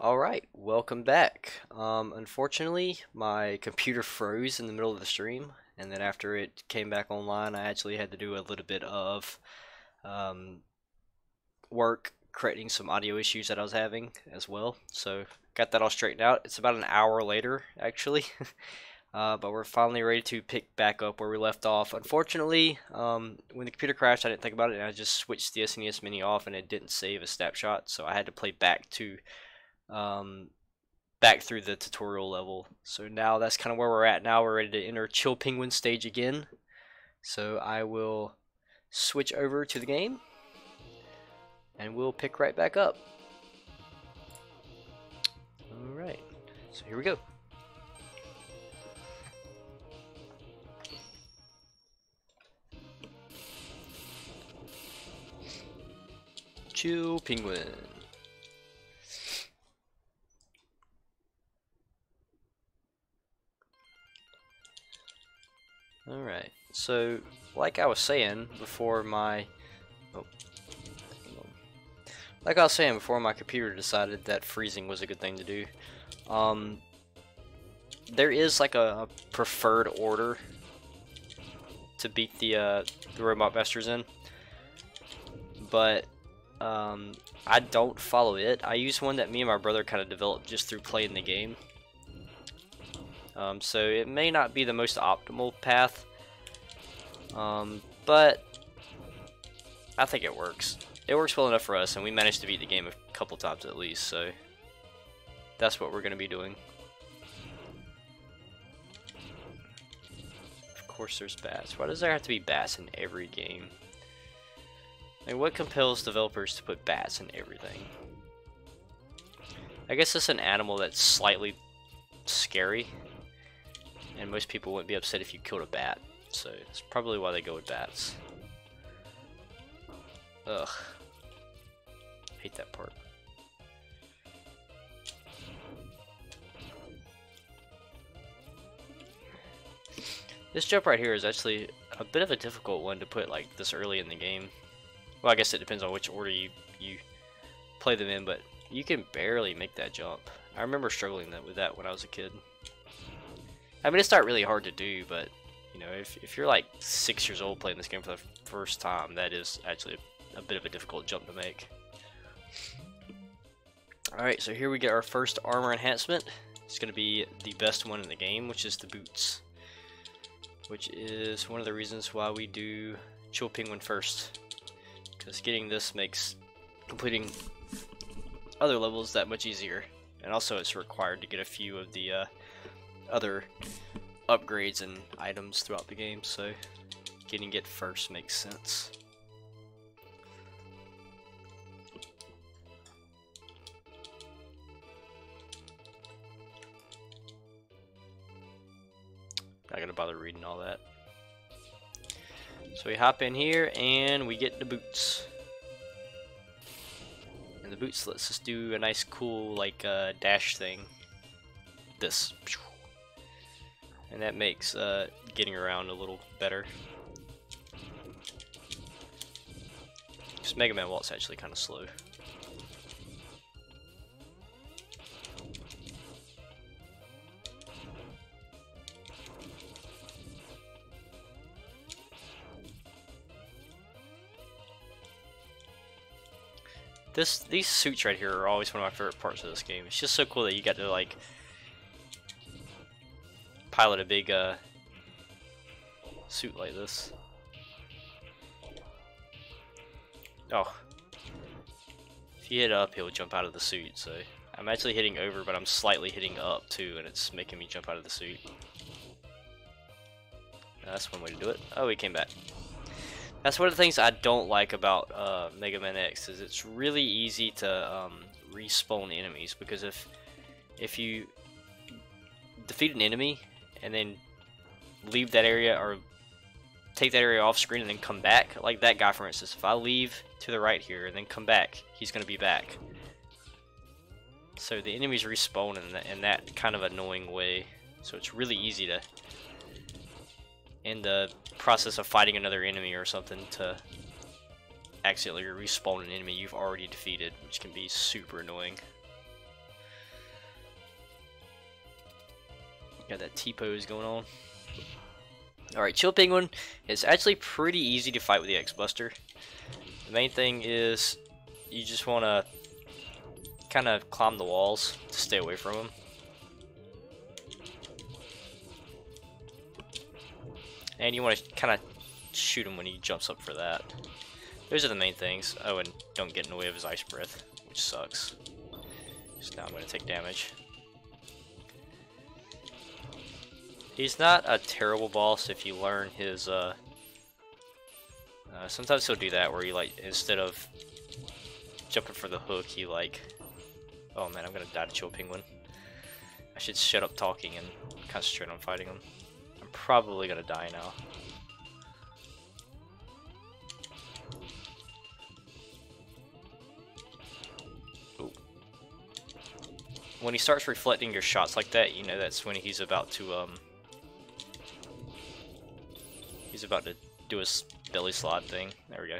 Alright, welcome back. Unfortunately, my computer froze in the middle of the stream, and then after it came back online, I actually had to do a little bit of um, work correcting some audio issues that I was having as well. So, got that all straightened out. It's about an hour later, actually, but we're finally ready to pick back up where we left off. Unfortunately, when the computer crashed, I didn't think about it, and I just switched the SNES Mini off, and it didn't save a snapshot, so I had to play back to um, back through the tutorial level. So now that's kind of where we're at now. We're ready to enter Chill Penguin stage again. So I will switch over to the game and we'll pick right back up. Alright, so here we go. Chill Penguin. Alright, so like I was saying before my computer decided that freezing was a good thing to do. There is like a preferred order to beat the Robot Masters in, but I don't follow it. I use one that me and my brother kind of developed just through playing the game. So it may not be the most optimal path, but I think it works. It works well enough for us, and we managed to beat the game a couple times at least, so that's what we're going to be doing. Of course there's bats. Why does there have to be bats in every game? Like, what compels developers to put bats in everything? I guess it's an animal that's slightly scary, and most people wouldn't be upset if you killed a bat, so that's probably why they go with bats. Ugh. Hate that part. This jump right here is actually a bit of a difficult one to put like this early in the game. Well, I guess it depends on which order you play them in, but you can barely make that jump. I remember struggling with that when I was a kid. I mean, it's not really hard to do, but you know, if you're like 6 years old playing this game for the first time, that is actually a bit of a difficult jump to make. Alright, so here we get our first armor enhancement. It's going to be the best one in the game, which is the boots, which is one of the reasons why we do Chill Penguin first, because getting this makes completing other levels that much easier, and also it's required to get a few of the other upgrades and items throughout the game, so getting it first makes sense. Not gonna bother reading all that. So we hop in here and we get the boots. And the boots lets us do a nice cool like dash thing. This. And that makes getting around a little better. Because Mega Man Walt's actually kind of slow. These suits right here are always one of my favorite parts of this game. It's just so cool that you got to like pilot a big suit like this. Oh, if you hit up, he'll jump out of the suit. So I'm actually hitting over, but I'm slightly hitting up too, and it's making me jump out of the suit. That's one way to do it. Oh, he came back. That's one of the things I don't like about Mega Man X, is it's really easy to respawn enemies, because if you defeat an enemy and then leave that area or take that area off screen and then come back, like that guy for instance, if I leave to the right here and then come back, he's going to be back. So the enemies respawn in that kind of annoying way, so it's really easy to, in the process of fighting another enemy or something, to accidentally respawn an enemy you've already defeated, which can be super annoying. Got that T-pose going on. Alright, Chill Penguin is actually pretty easy to fight with the X-Buster. The main thing is you just want to kind of climb the walls to stay away from him. And you want to kind of shoot him when he jumps up for that. Those are the main things. Oh, and don't get in the way of his ice breath, which sucks. So now I'm going to take damage. He's not a terrible boss if you learn his, sometimes he'll do that where he, like, instead of jumping for the hook, he, like, oh man, I'm gonna die to Chill Penguin. I should shut up talking and concentrate on fighting him. I'm probably gonna die now. Ooh. When he starts reflecting your shots like that, you know that's when he's about to, do his belly slide thing. There we go.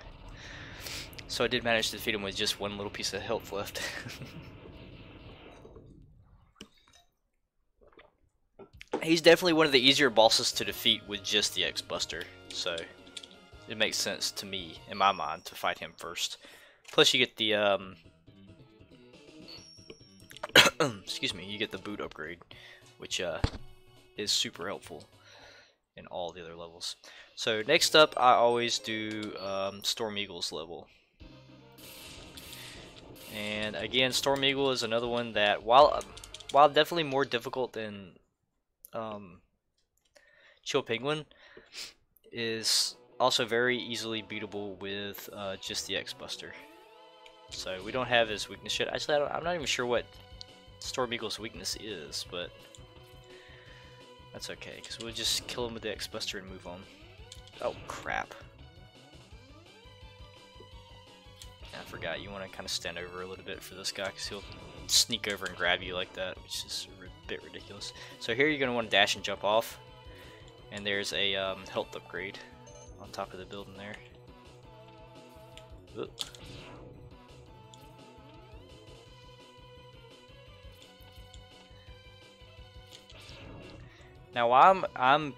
So I did manage to defeat him with just one little piece of health left. He's definitely one of the easier bosses to defeat with just the X-Buster, so it makes sense to me, in my mind, to fight him first. Plus you get the, excuse me, you get the boot upgrade, which is super helpful in all the other levels. So next up, I always do Storm Eagle's level. And again, Storm Eagle is another one that, while definitely more difficult than Chill Penguin, is also very easily beatable with just the X-Buster. So we don't have his weakness yet. Actually, I'm not even sure what Storm Eagle's weakness is, but that's okay, because we'll just kill him with the X-Buster and move on. Oh, crap. I forgot, you want to kind of stand over a little bit for this guy, because he'll sneak over and grab you like that, which is a bit ridiculous. So here you're going to want to dash and jump off, and there's a health upgrade on top of the building there. Oop. Now I'm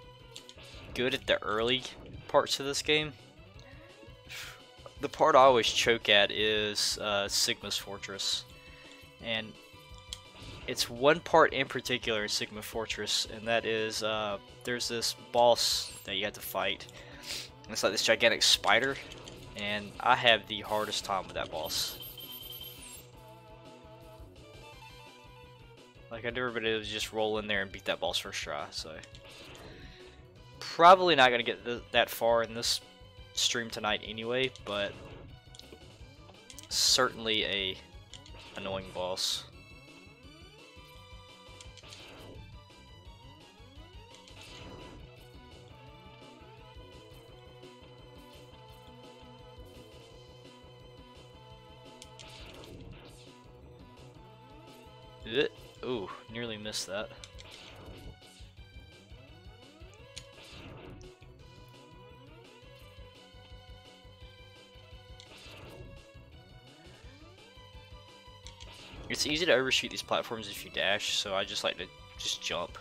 good at the early parts of this game. The part I always choke at is Sigma's Fortress, and it's one part in particular in Sigma Fortress, and that is there's this boss that you have to fight. It's like this gigantic spider, and I have the hardest time with that boss. Like, I've never been able to just roll in there and beat that boss first try, so probably not gonna get that far in this stream tonight anyway, but certainly a annoying boss. Ooh, nearly missed that. It's easy to overshoot these platforms if you dash, so I just like to just jump.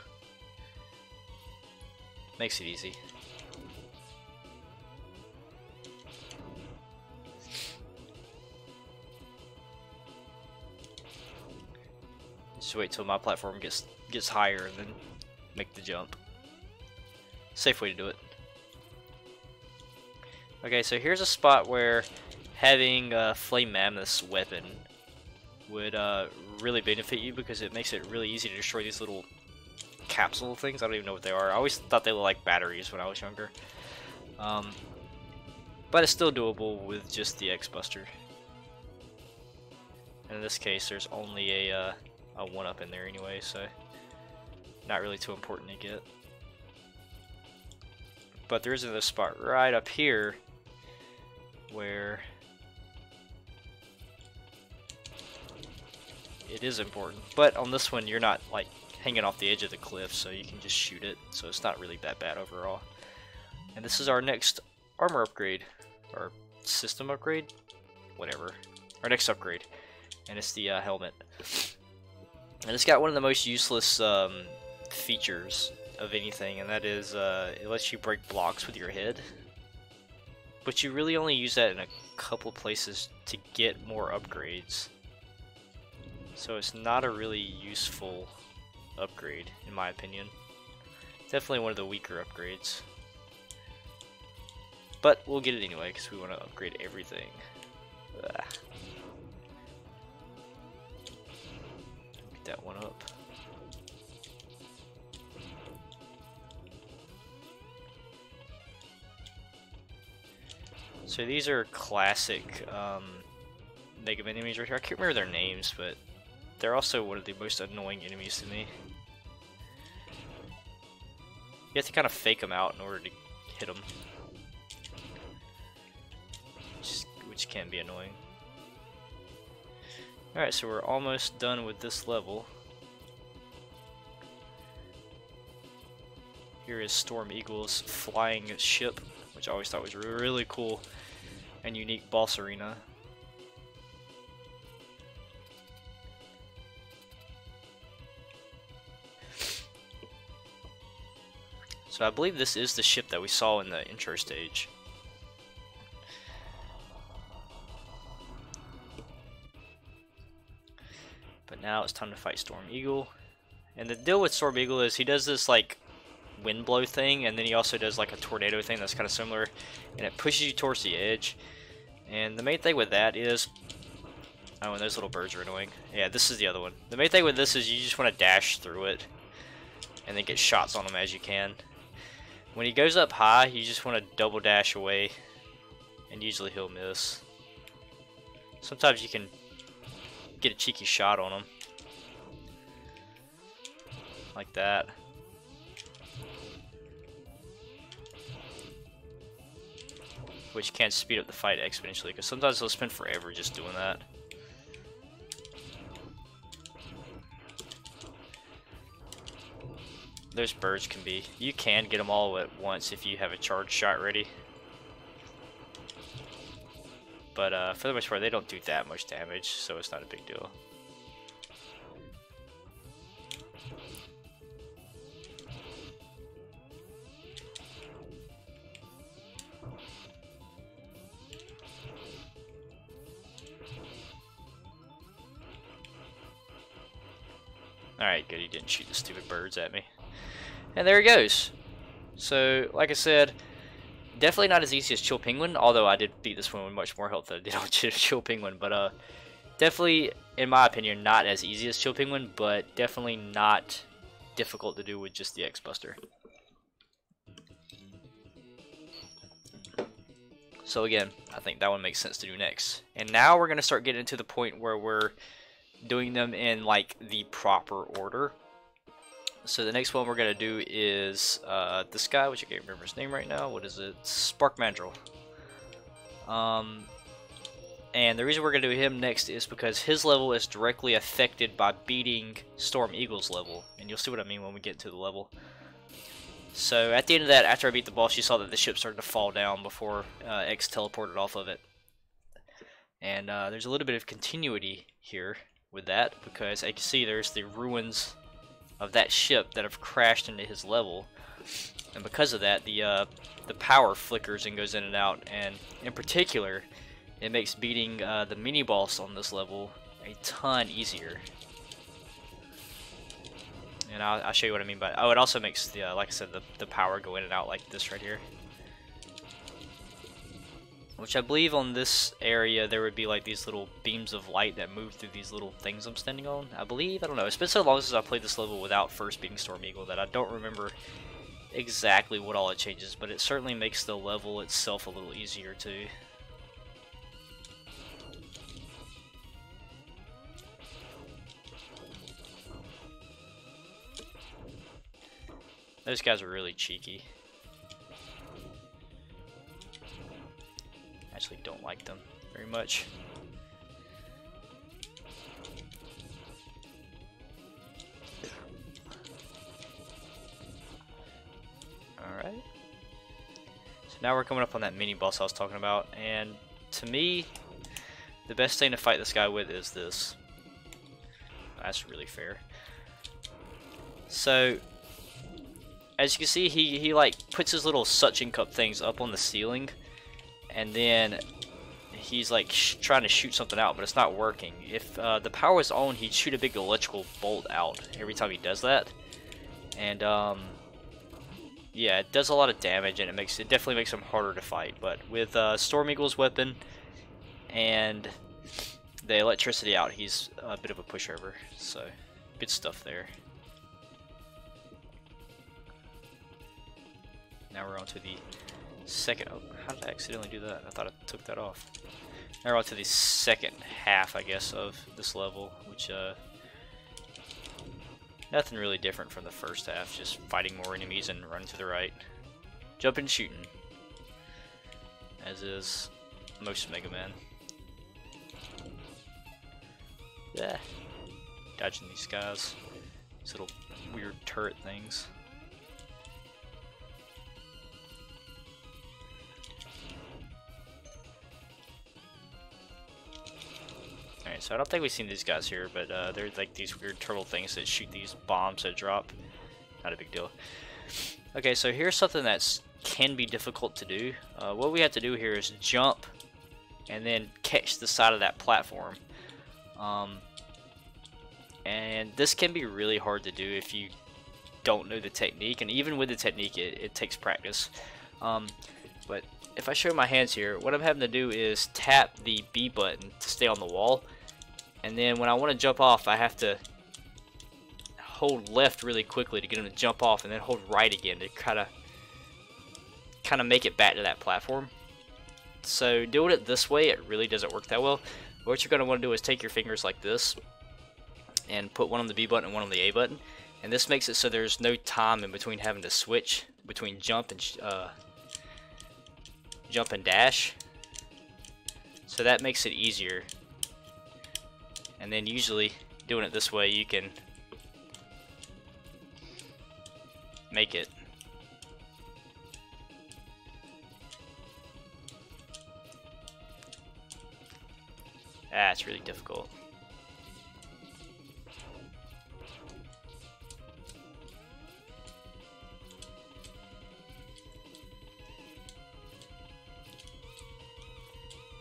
Makes it easy. Just wait till my platform gets higher and then make the jump. Safe way to do it. Okay, so here's a spot where having Flame Mammoth's weapon would really benefit you, because it makes it really easy to destroy these little capsule things. I don't even know what they are. I always thought they were like batteries when I was younger. But it's still doable with just the X-Buster. And in this case, there's only a 1-up in there anyway, so not really too important to get. But there is another spot right up here where it is important, but on this one you're not like hanging off the edge of the cliff, so you can just shoot it, so it's not really that bad overall. And this is our next armor upgrade, or system upgrade, whatever, our next upgrade, and it's the helmet. And it's got one of the most useless features of anything, and that is it lets you break blocks with your head. But you really only use that in a couple places to get more upgrades. So it's not a really useful upgrade, in my opinion. Definitely one of the weaker upgrades. But we'll get it anyway, because we want to upgrade everything. Ugh. Get that one up. So these are classic Mega Man enemies right here. I can't remember their names, but they're also one of the most annoying enemies to me. You have to kind of fake them out in order to hit them, which can be annoying. Alright, so we're almost done with this level. Here is Storm Eagle's flying ship, which I always thought was really cool and unique boss arena. So I believe this is the ship that we saw in the intro stage. But now it's time to fight Storm Eagle. And the deal with Storm Eagle is he does this like wind blow thing, and then he also does like a tornado thing that's kind of similar, and it pushes you towards the edge. And the main thing with that is, oh, and those little birds are annoying. Yeah, this is the other one. The main thing with this is you just want to dash through it and then get shots on him as you can. When he goes up high, you just want to double dash away, and usually he'll miss. Sometimes you can get a cheeky shot on him like that. Which can speed up the fight exponentially, because sometimes they'll spend forever just doing that. Those birds can be, you can get them all at once if you have a charge shot ready. But for the most part, they don't do that much damage, so it's not a big deal. Alright, good, he didn't shoot the stupid birds at me. And there he goes. So, like I said, definitely not as easy as Chill Penguin, although I did beat this one with much more health than I did on Chill Penguin. But definitely, in my opinion, not as easy as Chill Penguin, but definitely not difficult to do with just the X-Buster. So again, I think that one makes sense to do next. And now we're going to start getting to the point where we're doing them in like the proper order. So the next one we're going to do is this guy, which I can't remember his name right now. What is it? Spark Mandrill. And the reason we're going to do him next is because his level is directly affected by beating Storm Eagle's level. And you'll see what I mean when we get to the level. So at the end of that, after I beat the boss, you saw that the ship started to fall down before X teleported off of it. And there's a little bit of continuity here with that, because I can see there's the ruins of that ship that have crashed into his level, and because of that, the power flickers and goes in and out, and in particular, it makes beating the mini boss on this level a ton easier. And I'll show you what I mean by it. Oh, it also makes the like I said, the power go in and out like this right here. Which I believe on this area there would be like these little beams of light that move through these little things I'm standing on. I believe, I don't know. It's been so long since I played this level without first beating Storm Eagle that I don't remember exactly what all it changes, but it certainly makes the level itself a little easier too. Those guys are really cheeky. Actually don't like them very much. Alright. So now we're coming up on that mini boss I was talking about, and to me, the best thing to fight this guy with is this. That's really fair. So as you can see, he like puts his little suction cup things up on the ceiling, and then he's like trying to shoot something out, but it's not working. If the power is on, he'd shoot a big electrical bolt out every time he does that, and yeah, it does a lot of damage, and it definitely makes him harder to fight. But with Storm Eagle's weapon and the electricity out, he's a bit of a pushover. So good stuff there. Now we're on to the second. Oh, how did I accidentally do that? I thought I took that off. Now we're on to the second half, I guess, of this level, which nothing really different from the first half, just fighting more enemies and running to the right. Jumping and shooting. As is most Mega Man. Yeah. Dodging these guys. These little weird turret things. Alright, so I don't think we've seen these guys here, but they're like these weird turtle things that shoot these bombs that drop. Not a big deal. Okay, so here's something that can be difficult to do. What we have to do here is jump and then catch the side of that platform. And this can be really hard to do if you don't know the technique, and even with the technique it takes practice. But if I show my hands here, what I'm having to do is tap the B button to stay on the wall, and then when I want to jump off, I have to hold left really quickly to get him to jump off, and then hold right again to kind of make it back to that platform. So doing it this way, it really doesn't work that well. What you're going to want to do is take your fingers like this and put one on the B button and one on the A button, and this makes it so there's no time in between having to switch between jump and dash. So that makes it easier. And then usually doing it this way, you can make it. It's really difficult.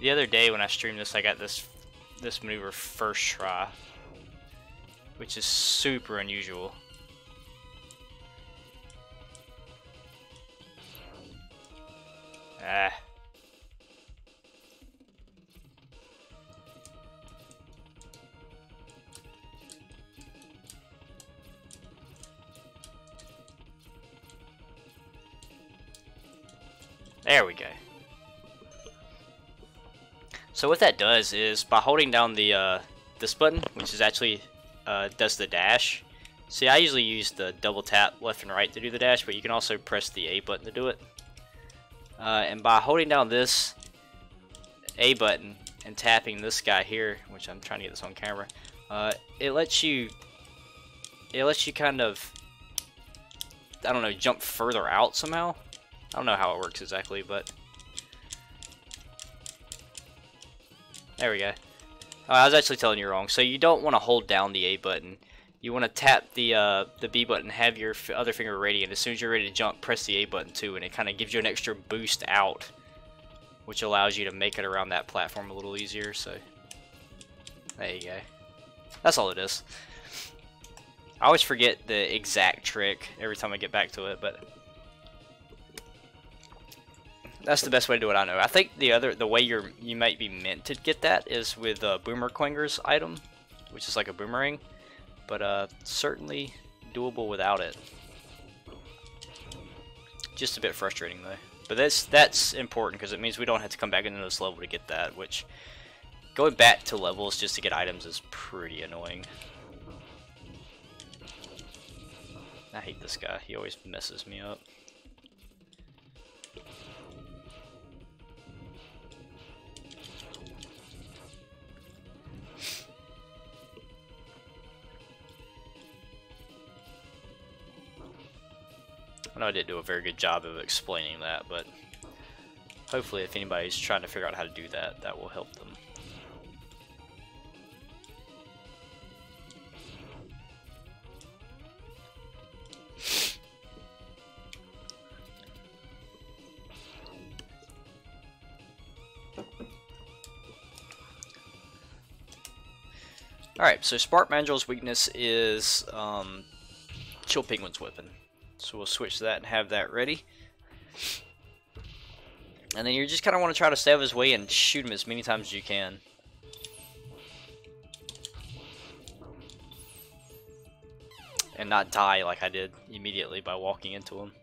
The other day when I streamed this, I got this maneuver first try, which is super unusual. There we go. So what that does is, by holding down the this button, which is actually does the dash. See, I usually use the double tap left and right to do the dash, but you can also press the A button to do it. And by holding down this A button and tapping this guy here, which I'm trying to get this on camera, it lets you kind of, I don't know, jump further out somehow. I don't know how it works exactly, but there we go. I was actually telling you wrong. So you don't want to hold down the A button. You want to tap the B button, have your other finger ready, and as soon as you're ready to jump, press the A button too, and it kind of gives you an extra boost out, which allows you to make it around that platform a little easier. So there you go. That's all it is. I always forget the exact trick every time I get back to it, but that's the best way to do it, I know. I think the way you might be meant to get that is with Boomer Quanger's item, which is like a boomerang, but certainly doable without it. Just a bit frustrating though. But that's important because it means we don't have to come back into this level to get that, which going back to levels just to get items is pretty annoying. I hate this guy. He always messes me up. I know I didn't do a very good job of explaining that, but hopefully if anybody's trying to figure out how to do that, that will help them. Alright, so Spark Mandrill's weakness is Chill Penguin's weapon. So we'll switch that and have that ready. And then you just kind of want to try to stay out of his way and shoot him as many times as you can. And not die like I did immediately by walking into him.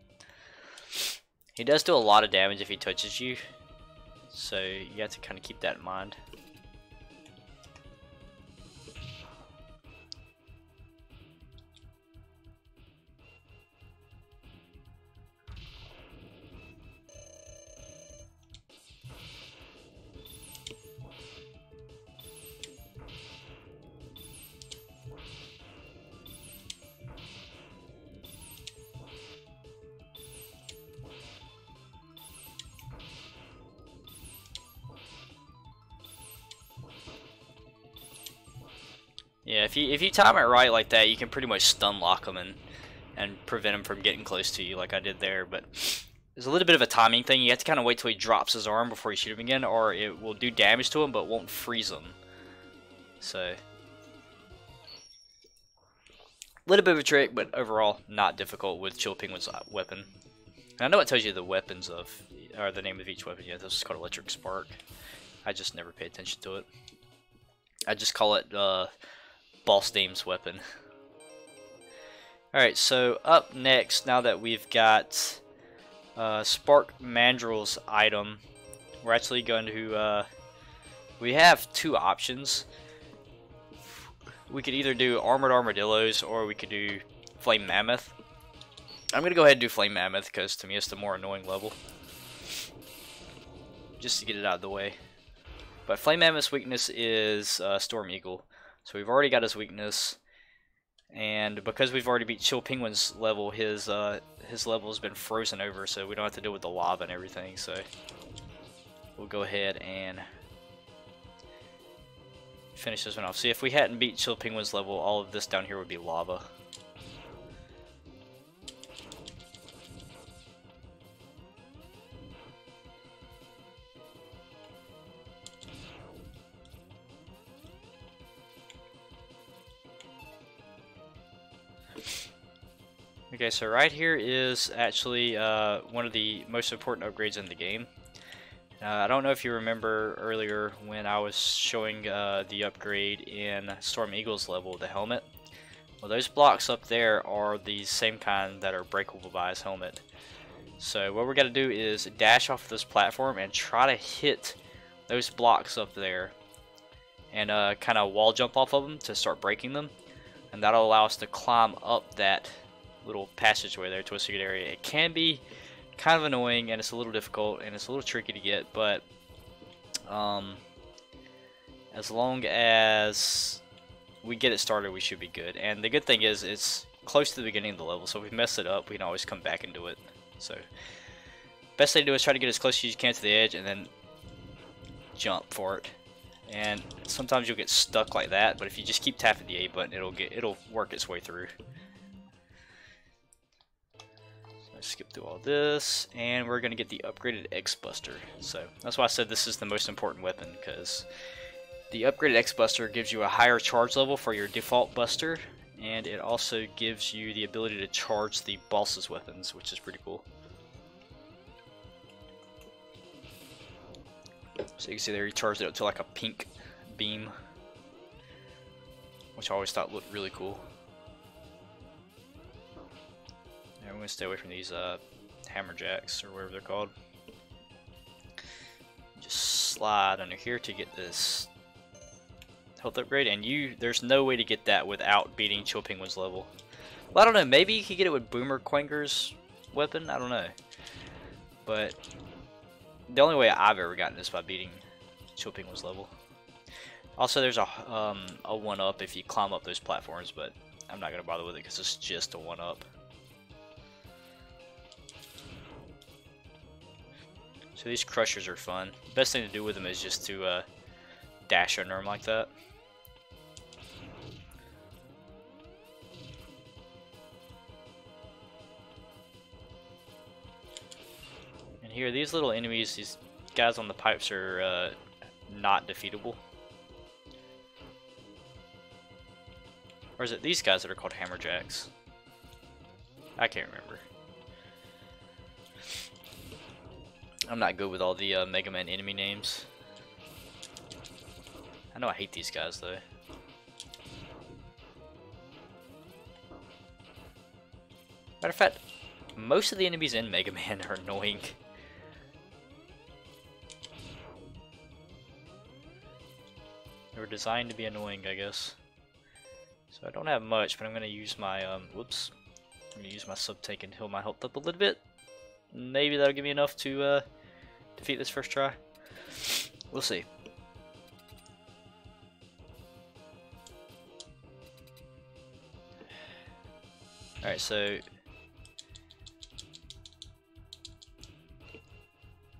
He does do a lot of damage if he touches you, so you have to kind of keep that in mind. Yeah, if you time it right like that, you can pretty much stun lock him and prevent him from getting close to you like I did there. But there's a little bit of a timing thing. You have to kind of wait till he drops his arm before you shoot him again, or it will do damage to him but won't freeze him. So a little bit of a trick, but overall not difficult with Chill Penguin's weapon. And I know it tells you the weapons of, or the name of each weapon. Yeah, this is called Electric Spark. I just never pay attention to it. I just call it Boss Dame's weapon. Alright, so up next, now that we've got Spark Mandrill's item, we're actually going to, we have two options. We could either do Armored Armadillos, or we could do Flame Mammoth. I'm going to go ahead and do Flame Mammoth, because to me it's the more annoying level. Just to get it out of the way. But Flame Mammoth's weakness is Storm Eagle. So we've already got his weakness, and because we've already beat Chill Penguin's level, his level has been frozen over, so we don't have to deal with the lava and everything. So we'll go ahead and finish this one off. See, if we hadn't beat Chill Penguin's level, all of this down here would be lava. Okay, so right here is actually one of the most important upgrades in the game. I don't know if you remember earlier when I was showing the upgrade in Storm Eagle's level, the helmet. Well, those blocks up there are the same kind that are breakable by his helmet. So what we're going to do is dash off this platform and try to hit those blocks up there. And kind of wall jump off of them to start breaking them. And that'll allow us to climb up that little passageway there to a secret area. It can be kind of annoying, and it's a little difficult, and it's a little tricky to get, but as long as we get it started, we should be good. And the good thing is it's close to the beginning of the level, so if we mess it up, we can always come back and do it. So best thing to do is try to get as close as you can to the edge and then jump for it. And sometimes you'll get stuck like that, but if you just keep tapping the A button, it'll work its way through. Skip through all this, and we're going to get the upgraded X-Buster. So that's why I said this is the most important weapon, because the upgraded X-Buster gives you a higher charge level for your default buster, and it also gives you the ability to charge the boss's weapons, which is pretty cool. So you can see there, he charged it up to like a pink beam, which I always thought looked really cool. I'm going to stay away from these hammerjacks, or whatever they're called. Just slide under here to get this health upgrade, and there's no way to get that without beating Chill Penguin's level. Well, I don't know, maybe you could get it with Boomer Quanger's weapon, I don't know. But the only way I've ever gotten this by beating Chill Penguin's level. Also, there's a 1-up if you climb up those platforms, but I'm not going to bother with it because it's just a 1-up. So these crushers are fun. The best thing to do with them is just to dash under them like that. And here, these little enemies, these guys on the pipes are not defeatable. Or is it these guys that are called Hammerjacks? I can't remember. I'm not good with all the Mega Man enemy names. I know I hate these guys though. Matter of fact, most of the enemies in Mega Man are annoying. They were designed to be annoying, I guess. So I don't have much, but I'm gonna use my whoops. I'm gonna use my sub tank and heal my health up a little bit. Maybe that'll give me enough to defeat this first try. We'll see. Alright, so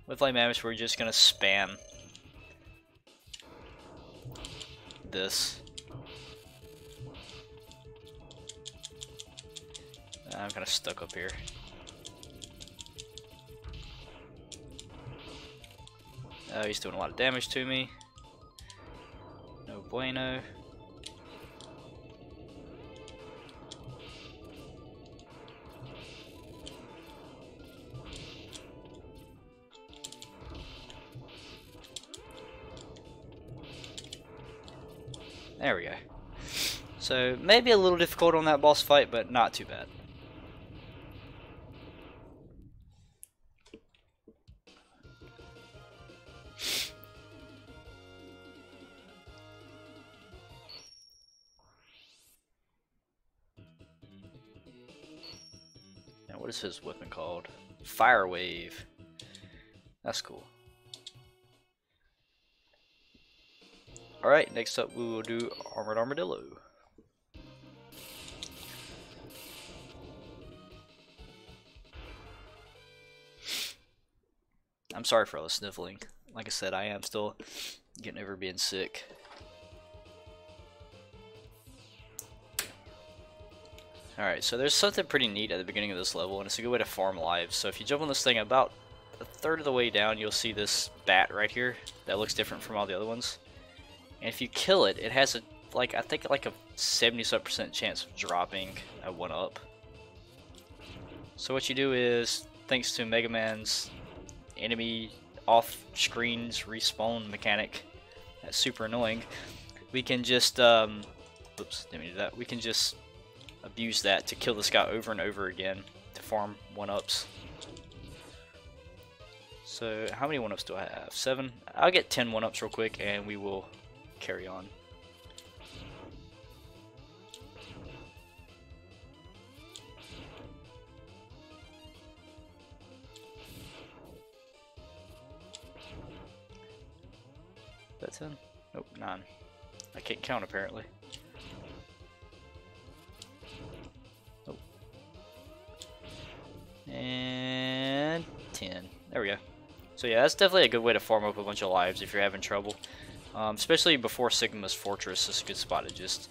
with Flame Damage, we're just gonna spam this. I'm kind of stuck up here. Oh, he's doing a lot of damage to me. No bueno. There we go. So maybe a little difficult on that boss fight, but not too bad. Now what is his weapon called? Fire Wave. That's cool. Alright, next up we will do Armored Armadillo. I'm sorry for all the sniffling. Like I said, I am still getting over being sick. Alright, so there's something pretty neat at the beginning of this level, and it's a good way to farm lives. So if you jump on this thing about a third of the way down, you'll see this bat right here that looks different from all the other ones. And if you kill it, it has a, like, I think like a 70% chance of dropping a 1-up. So what you do is, thanks to Mega Man's enemy off-screens respawn mechanic, that's super annoying, we can just, oops, didn't mean to do that, we can just abuse that to kill this guy over and over again to farm 1-ups. So how many 1-ups do I have? 7? I'll get 10 1-ups real quick and we will carry on. That's 10? Nope, 9. I can't count apparently. Nope. And 10. There we go. So yeah, that's definitely a good way to farm up a bunch of lives if you're having trouble. Especially before Sigma's Fortress, this is a good spot to just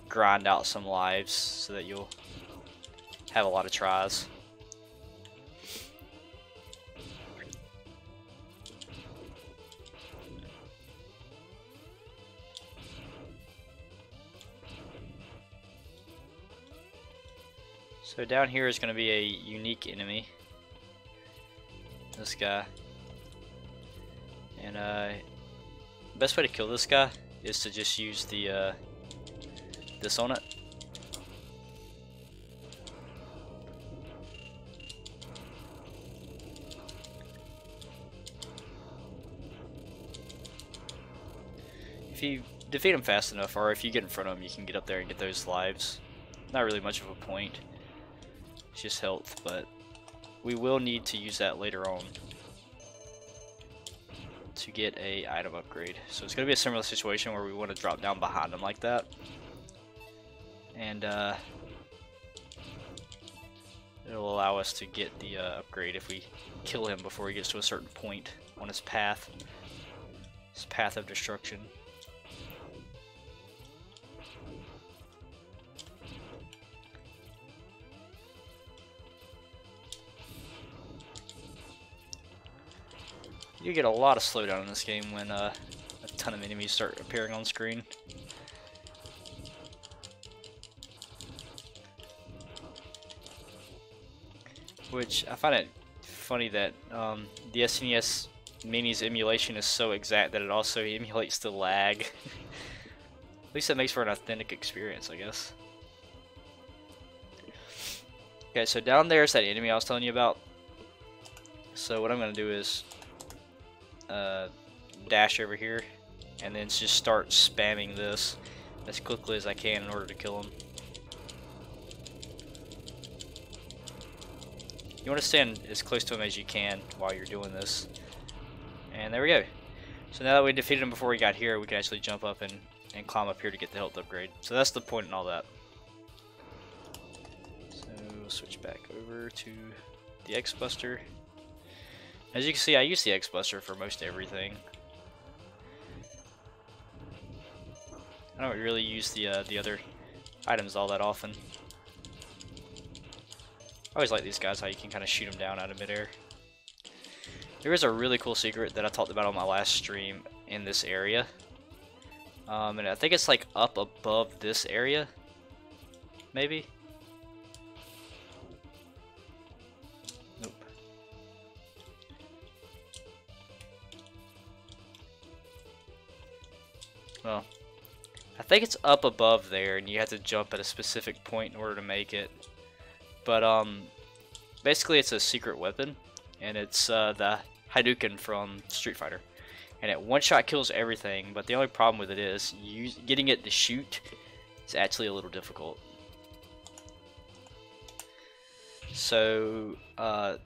grind out some lives so that you'll have a lot of tries. So down here is going to be a unique enemy. This guy. And best way to kill this guy is to just use the this on it. If you defeat him fast enough, or if you get in front of him, you can get up there and get those lives. Not really much of a point. It's just health, but we will need to use that later on to get a item upgrade. So it's going to be a similar situation where we want to drop down behind him like that. And it'll allow us to get the upgrade if we kill him before he gets to a certain point on his path of destruction. You get a lot of slowdown in this game when a ton of enemies start appearing on screen. which I find it funny that the SNES Mini's emulation is so exact that it also emulates the lag. At least that makes for an authentic experience, I guess. Okay, so down there is that enemy I was telling you about. So what I'm going to do is dash over here and then just start spamming this as quickly as I can in order to kill him. You want to stand as close to him as you can while you're doing this. And there we go. So now that we defeated him before he got here, we can actually jump up and climb up here to get the health upgrade. So that's the point in all that. So we'll switch back over to the X-Buster. As you can see, I use the X-Buster for most everything. I don't really use the other items all that often. I always like these guys, how you can kind of shoot them down out of midair. There is a really cool secret that I talked about on my last stream in this area. And I think it's like up above this area, maybe? Nope. Well, I think it's up above there, and you have to jump at a specific point in order to make it. But basically it's a secret weapon, and it's the Hadouken from Street Fighter. And it one-shot kills everything, but the only problem with it is getting it to shoot is actually a little difficult. So, Armored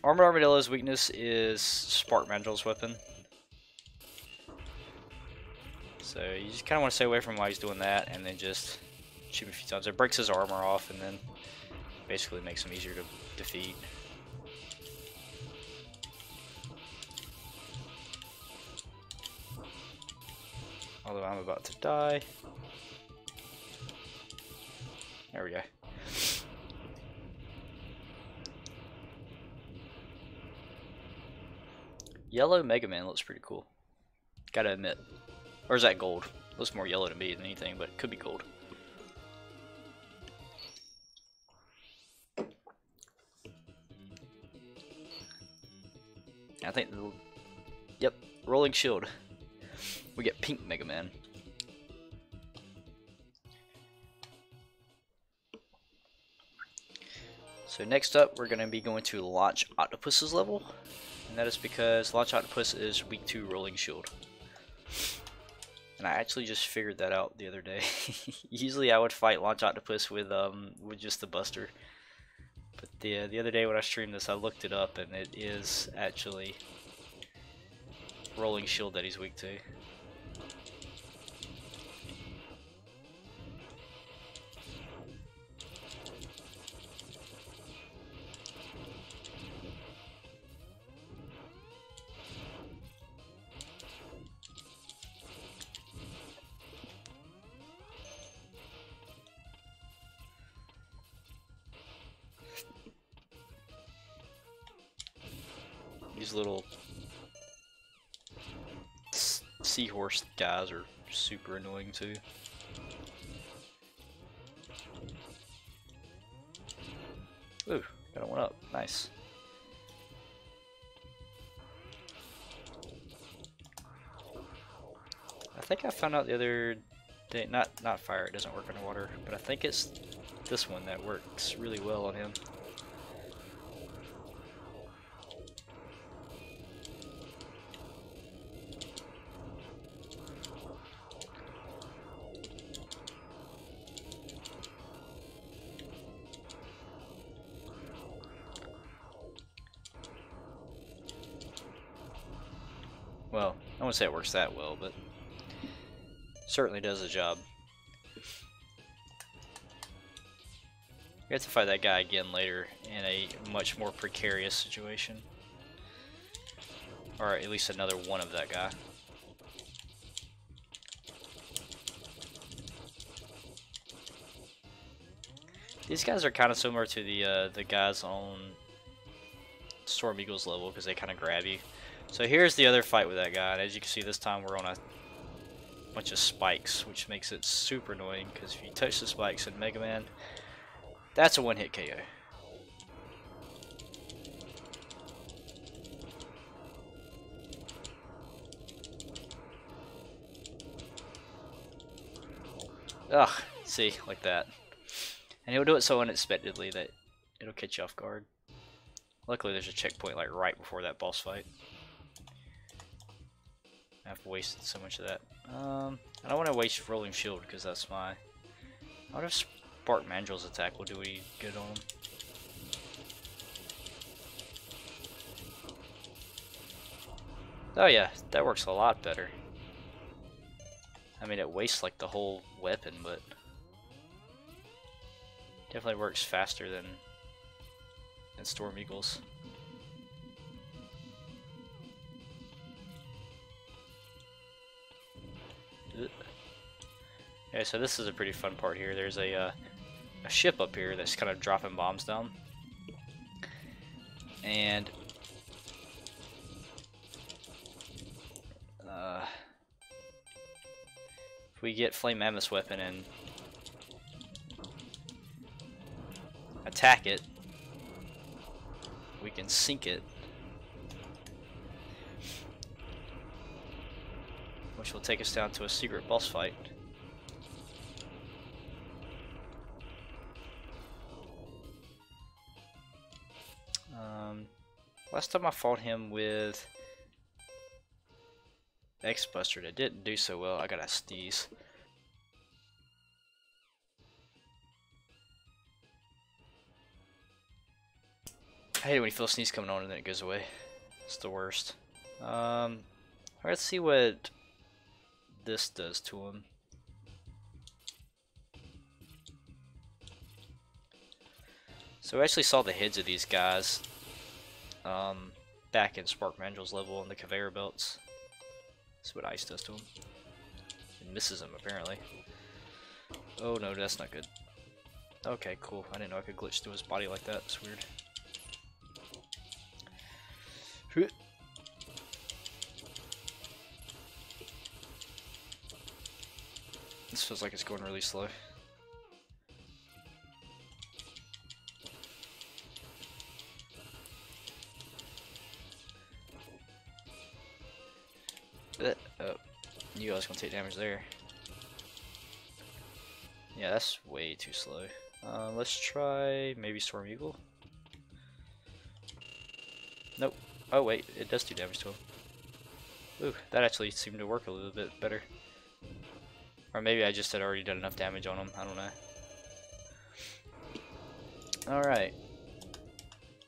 Armadillo's weakness is Spark Mandrill's weapon. So you just kind of want to stay away from while he's doing that, and then just shoot him a few times. It breaks his armor off, and then basically makes him easier to defeat. Although I'm about to die. There we go. Yellow Mega Man looks pretty cool. Gotta admit. Or is that gold? Looks more yellow to me than anything, but it could be gold. I think the... Yep, Rolling Shield. We get Pink Mega Man. So next up, we're going to be going to Launch Octopus's level. And that is because Launch Octopus is weak to Rolling Shield. And I actually just figured that out the other day. Usually I would fight Launch Octopus with just the Buster. But the other day when I streamed this, I looked it up, and it is actually Rolling Shield that he's weak to. These little seahorse guys are super annoying too. Ooh, got one up. Nice. I think I found out the other day, not fire, it doesn't work underwater, but I think it's this one that works really well on him. Well, I wouldn't say it works that well, but certainly does the job. We have to fight that guy again later in a much more precarious situation. Or at least another one of that guy. These guys are kind of similar to the guys on Storm Eagle's level because they kind of grab you. So here's the other fight with that guy, and as you can see this time we're on a bunch of spikes, which makes it super annoying because if you touch the spikes in Mega Man, that's a one-hit KO. Ugh, see, like that. And he'll do it so unexpectedly that it'll catch you off guard. Luckily there's a checkpoint like right before that boss fight. I've wasted so much of that. I don't want to waste Rolling Shield because that's my... I wonder if Spark Mandrel's attack will do any good on him. Oh yeah, that works a lot better. I mean, it wastes like the whole weapon, but definitely works faster than Storm Eagles. Okay, so this is a pretty fun part here. There's a ship up here that's kind of dropping bombs down, and if we get Flame Mammoth's weapon and attack it, we can sink it, which will take us down to a secret boss fight. Last time I fought him with X-Buster, it didn't do so well. I got a sneeze. I hate it when you feel a sneeze coming on and then it goes away. It's the worst. Alright, let's see what this does to him. So we actually saw the heads of these guys back in Spark Mandrel's level on the conveyor belts. That's what ice does to him. It misses him, apparently. Oh no, that's not good. Okay, cool. I didn't know I could glitch through his body like that. It's weird. This feels like it's going really slow. Oh, you guys gonna take damage there. Yeah, that's way too slow. Let's try maybe Storm Eagle. Nope. Oh wait, it does do damage to him. Ooh, that actually seemed to work a little bit better. Or maybe I just had already done enough damage on him, I don't know. Alright.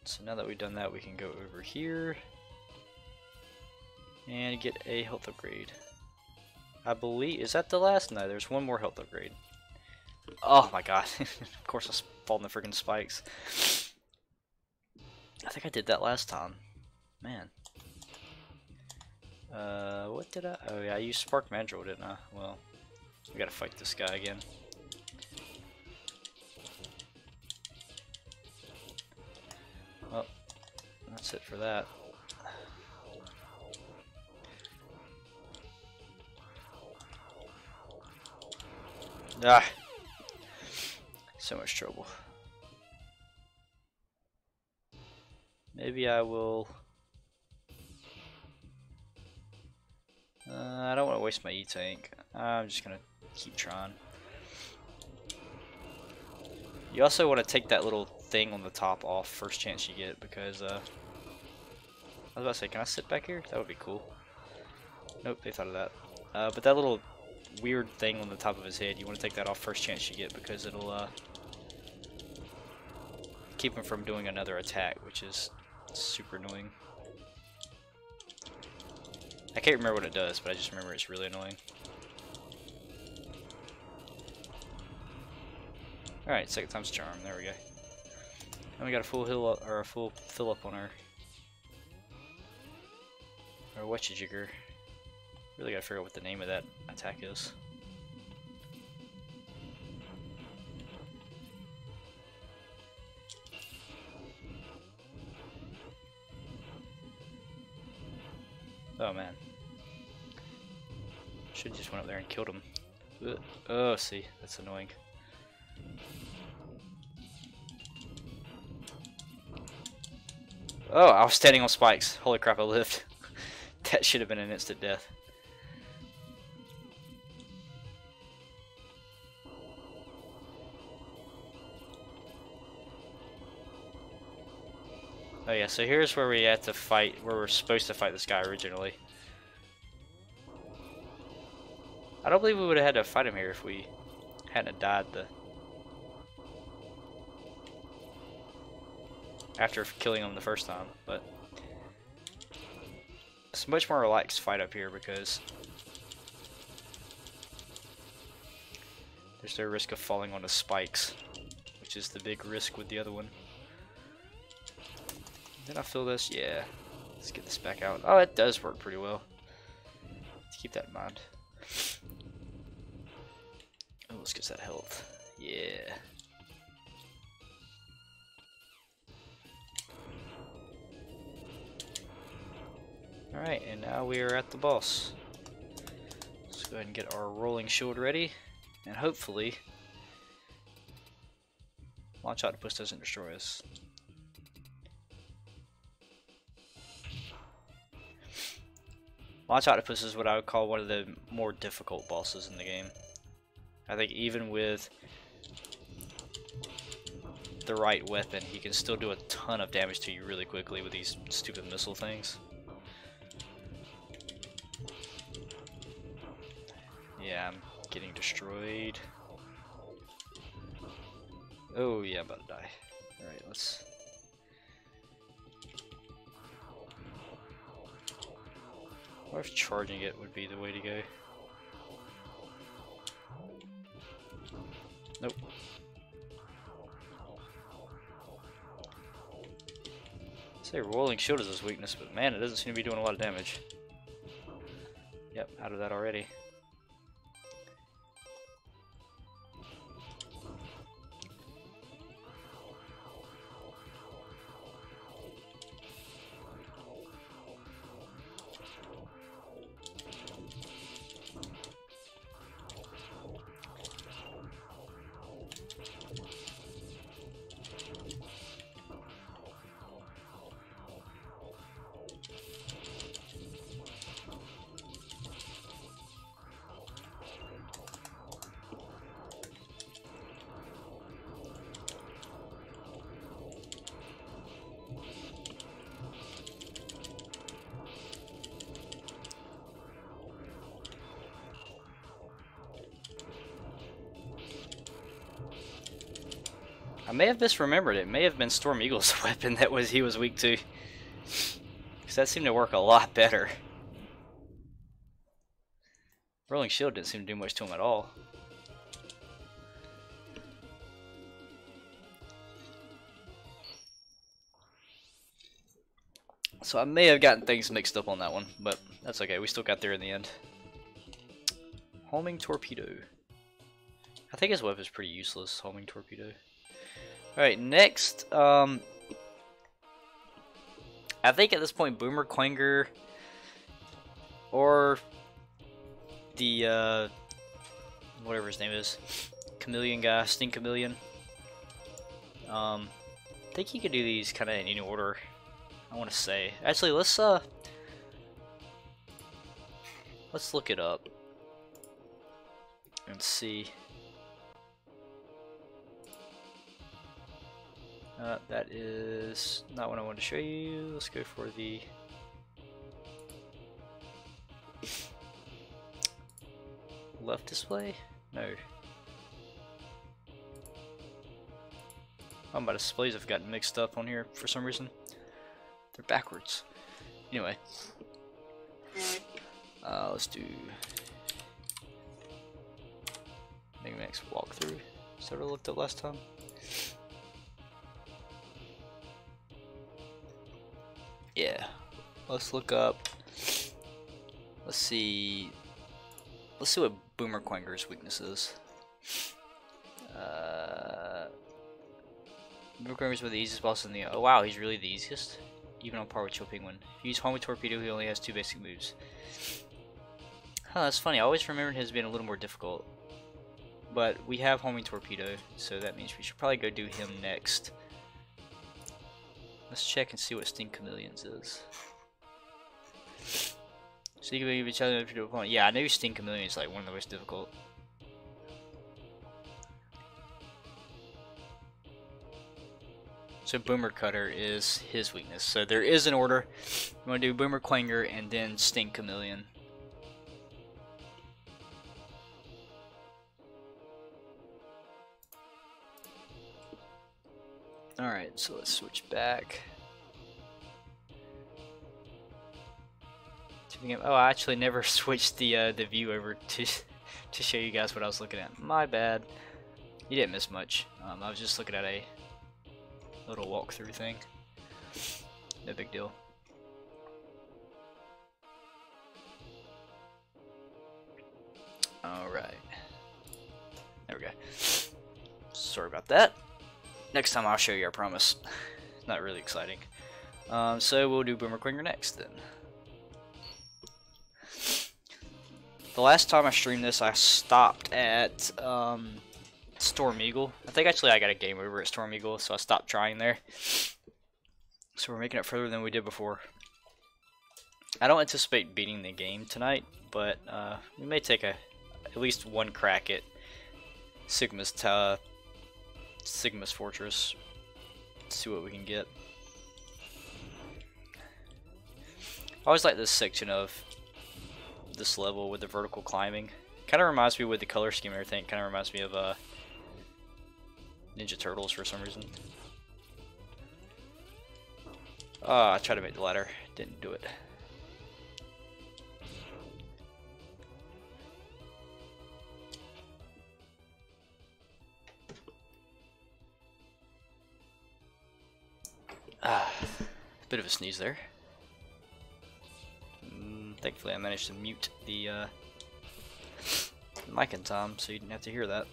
So now that we've done that, we can go over here and get a health upgrade. I believe, is that the last? No, there's one more health upgrade. Oh my god, of course I fall in the freaking spikes. I think I did that last time. Man. What did I, oh yeah, I used Spark Mandrel, didn't I? Well, we gotta fight this guy again. Well, that's it for that. Ah! So much trouble. Maybe I will... I don't want to waste my E-Tank. I'm just gonna keep trying. You also want to take that little thing on the top off first chance you get, because I was about to say, can I sit back here? That would be cool. Nope, they thought of that. But that little weird thing on the top of his head, you want to take that off first chance you get, because it'll keep him from doing another attack, which is super annoying. I can't remember what it does, but I just remember it's really annoying. Alright, second time's a charm, there we go. And we got a full heal up, or a full fill up on our Wetchajigger. Really gotta figure out what the name of that attack is. Oh man. Should've just went up there and killed him. Ugh. Oh, see, that's annoying. Oh, I was standing on spikes. Holy crap, I lived. That should have been an instant death. Oh yeah, so here's where we have to fight, where we're supposed to fight this guy originally. I don't believe we would have had to fight him here if we hadn't died after killing him the first time, but it's a much more relaxed fight up here because there's no risk of falling on the spikes, which is the big risk with the other one. Did I fill this? Yeah. Let's get this back out. Oh, it does work pretty well. Let's keep that in mind. Oh, let's get that health. Yeah. Alright, and now we are at the boss. Let's go ahead and get our rolling shield ready, and hopefully Launch Octopus doesn't destroy us. Launch Octopus is what I would call one of the more difficult bosses in the game. I think even with the right weapon, he can still do a ton of damage to you really quickly with these stupid missile things. Yeah, I'm getting destroyed. Oh yeah, I'm about to die. Alright, let's... What if charging it would be the way to go? Nope. I'd say rolling shield is his weakness, but man, it doesn't seem to be doing a lot of damage. Yep, out of that already. I may have misremembered. It may have been Storm Eagle's weapon that he was weak to. Because that seemed to work a lot better. Rolling Shield didn't seem to do much to him at all. So I may have gotten things mixed up on that one, but that's okay. We still got there in the end. Homing Torpedo. I think his weapon is pretty useless, Homing Torpedo. Alright, next, I think at this point Boomer Quanger or the, whatever his name is, Chameleon guy, Sting Chameleon. I think you could do these kind of in any order, I want to say. Actually, let's look it up and see. That is not what I want to show you. Let's go for the left display. No. Oh, my displays have gotten mixed up on here for some reason. They're backwards. Anyway, let's do Mega Max walkthrough. Is that what I looked up last time? Yeah, let's look up. Let's see what Boomer Quanger's weakness is. Boomer Quanger's one of the easiest bosses in the. Oh wow, he's really the easiest, even on par with Chill Penguin. If you use Homing Torpedo, he only has 2 basic moves. Huh, that's funny. I always remembered his being a little more difficult, but we have Homing Torpedo, so that means we should probably go do him next. Let's check and see what Sting Chameleon's is. Sting Chameleon be challenging to opponent. Yeah, I knew Sting Chameleon is like one of the most difficult. So Boomer Cutter is his weakness. So there is an order. You want to do Boomer Clanger and then Sting Chameleon. Alright, so let's switch back. Oh, I actually never switched the view over to show you guys what I was looking at. My bad. You didn't miss much. I was just looking at a little walkthrough thing. No big deal. Alright. There we go. Sorry about that. Next time I'll show you, I promise. Not really exciting. So we'll do Boomer Clinger next then. The last time I streamed this, I stopped at Storm Eagle. I think actually I got a game over at Storm Eagle, so I stopped trying there. So we're making it further than we did before. I don't anticipate beating the game tonight, but we may take at least one crack at Sigma's Fortress. See what we can get. I always like this section of this level with the vertical climbing. Kind of reminds me with the color scheme and everything. Kind of reminds me of Ninja Turtles for some reason. I tried to make the ladder, didn't do it. Bit of a sneeze there. Thankfully I managed to mute the mic in time so you didn't have to hear that.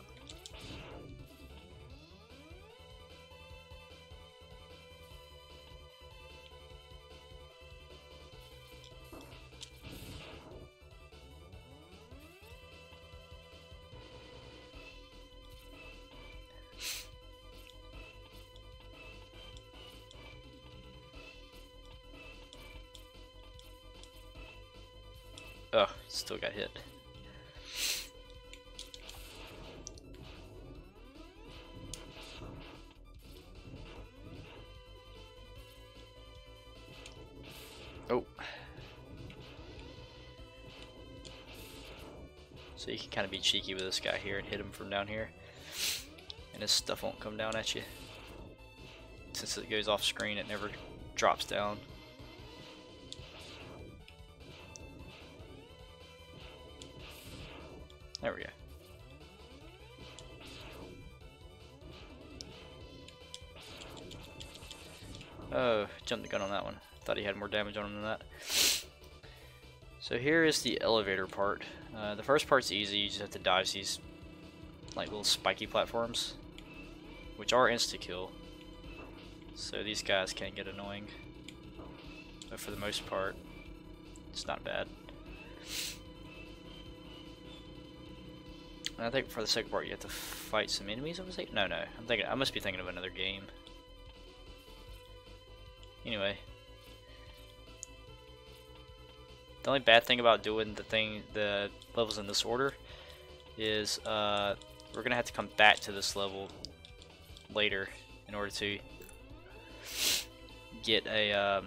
Oh, still got hit. Oh. So you can kind of be cheeky with this guy here and hit him from down here. And his stuff won't come down at you. Since it goes off screen, it never drops down. There we go. Oh, jumped the gun on that one. Thought he had more damage on him than that. So here is the elevator part. The first part's easy. You just have to dodge these like little spiky platforms, which are insta-kill. So these guys can get annoying. But for the most part, it's not bad. And I think for the second part you have to fight some enemies. No, I must be thinking of another game. Anyway, the only bad thing about doing the levels in this order is we're gonna have to come back to this level later in order to get a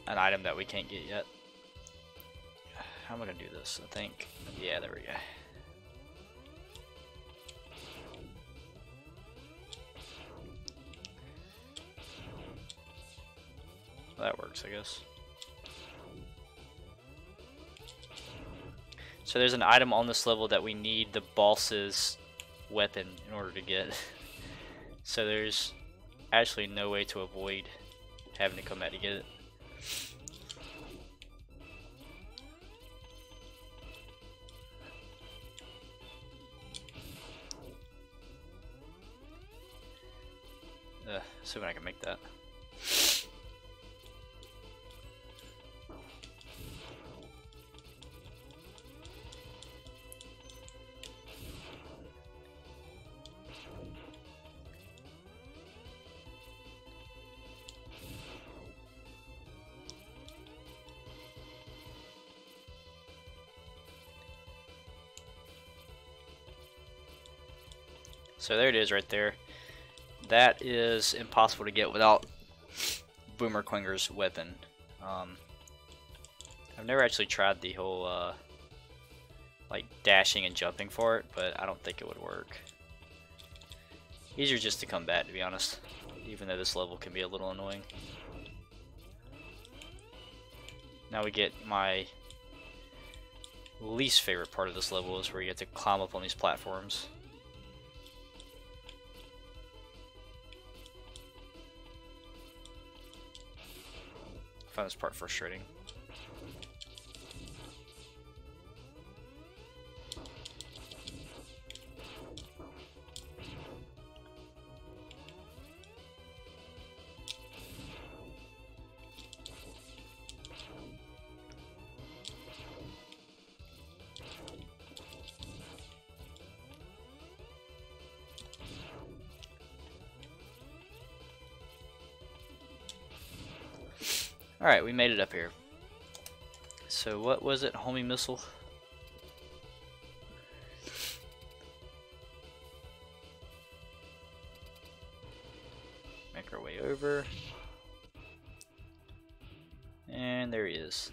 an item that we can't get yet. How am I gonna do this? I think, yeah, there we go. That works, I guess. So there's an item on this level that we need the boss's weapon in order to get. So there's actually no way to avoid having to come back to get it. See if I can make that. So there it is right there. that is impossible to get without Boomer Quinger's weapon. I've never actually tried the whole like dashing and jumping for it, but I don't think it would work. Easier just to combat, to be honest, even though this level can be a little annoying. Now we get my least favorite part of this level, is where you have to climb up on these platforms. I find this part frustrating. Alright, we made it up here. So what was it? Homing missile? Make our way over. And there he is.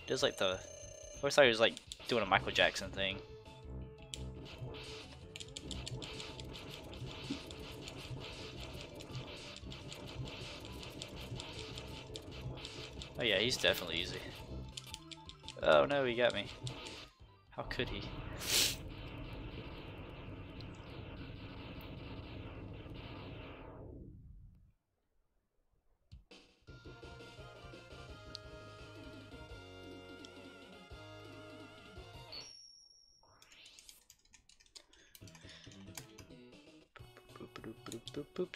Does like the... I always thought he was like doing a Michael Jackson thing. Oh yeah, he's definitely easy. Oh no, he got me. How could he?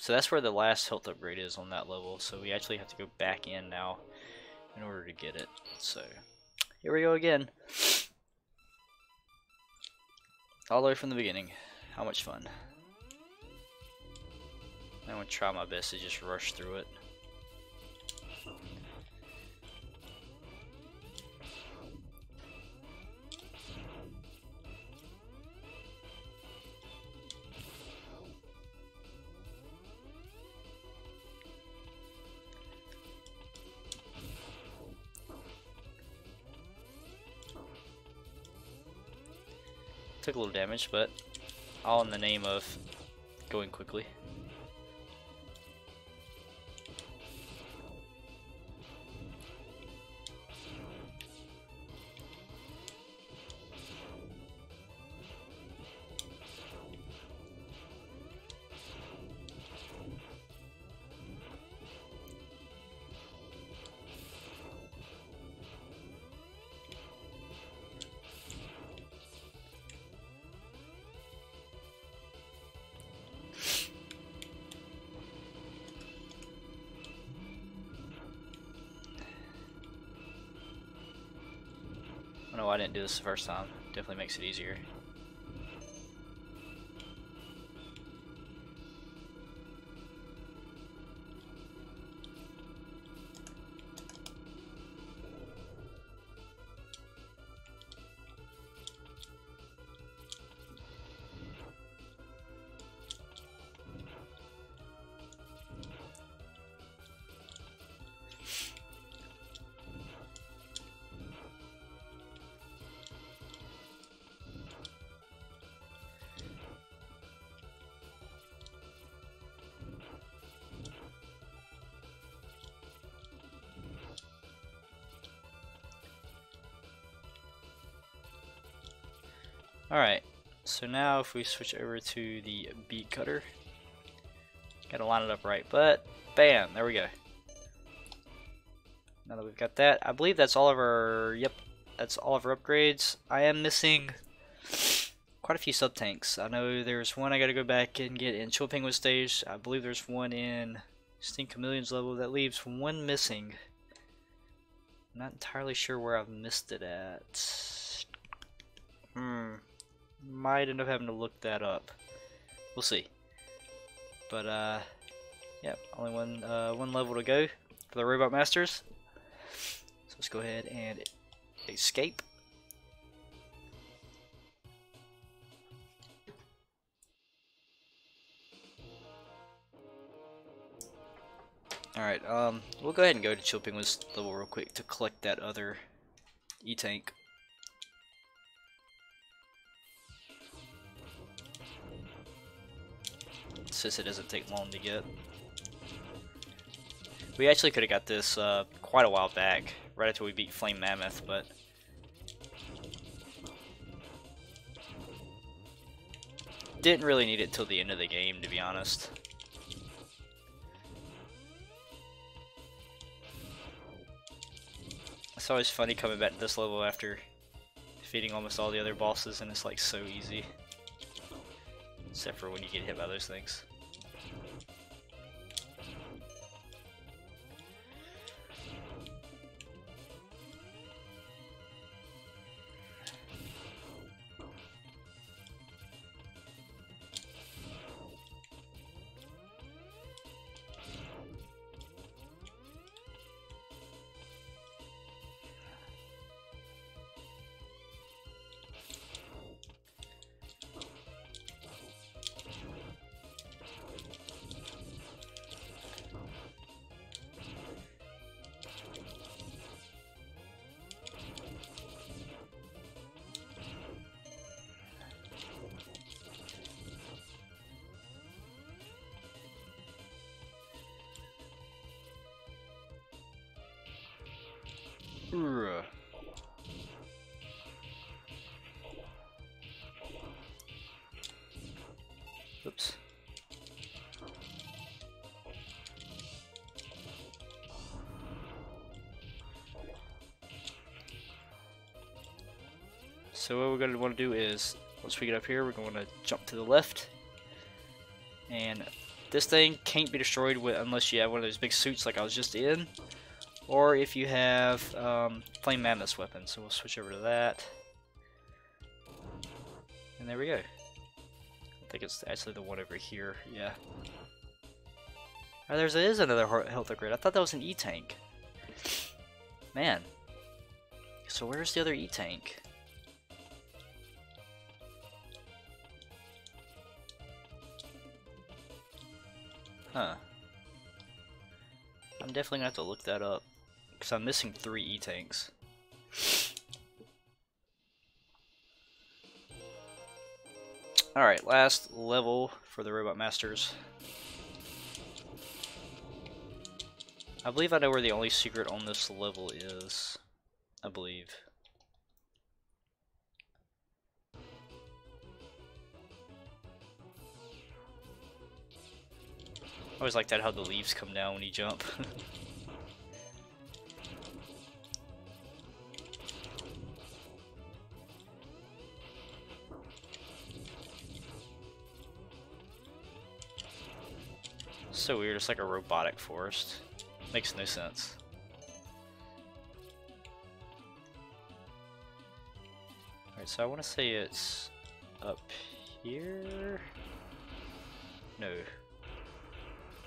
So that's where the last health upgrade is on that level, so we actually have to go back in now in order to get it. So here we go again. All the way from the beginning. How much fun. I'm going to try my best to just rush through it. Took a little damage, but all in the name of going quickly. I don't know why I didn't do this the first time. Definitely makes it easier. Alright, so now if we switch over to the bead cutter, gotta line it up right, but bam, there we go. Now that we've got that, I believe that's all of our, yep, that's all of our upgrades. I am missing quite a few sub-tanks. I know there's one I gotta go back and get in Chill Penguin stage. I believe there's one in Stink Chameleon's level. That leaves one missing. I'm not entirely sure where I've missed it at. Might end up having to look that up. We'll see. But yeah, only one level to go for the Robot Masters. So let's go ahead and escape. Alright, we'll go ahead and go to Chill Penguin's level real quick to collect that other E-Tank. Since it doesn't take long to get. We actually could have got this quite a while back, right after we beat Flame Mammoth, but didn't really need it till the end of the game, to be honest. It's always funny coming back to this level after defeating almost all the other bosses, and it's like so easy. Except for when you get hit by those things. Oops. So what we're going to want to do is, once we get up here, we're going to jump to the left. And this thing can't be destroyed unless you have one of those big suits like I was just in. Or if you have Flame Mammoth's weapon. So we'll switch over to that. And there we go. I think it's actually the one over here. Yeah. Oh, there is another health upgrade. I thought that was an E-Tank. Man. So where's the other E-Tank? Huh. I'm definitely gonna have to look that up. Because I'm missing 3 E-Tanks. Alright, last level for the Robot Masters. I believe I know where the only secret on this level is. I believe. I always like that how the leaves come down when you jump. So weird, it's like a robotic forest. Makes no sense. Alright, so I want to say it's up here? No.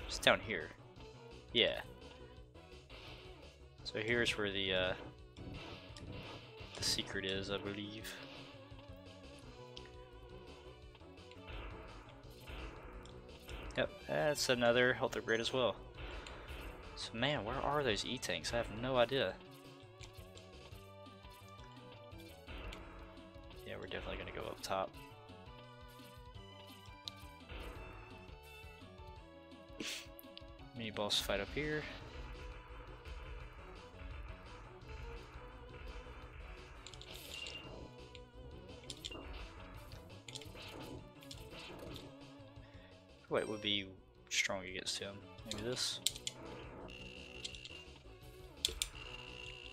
It's down here. Yeah. So here's where the secret is, I believe. Yep, that's another health upgrade as well. So man, where are those E-Tanks? I have no idea. Yeah, we're definitely gonna go up top. Mini boss fight up here. What would be strong against him? Maybe this?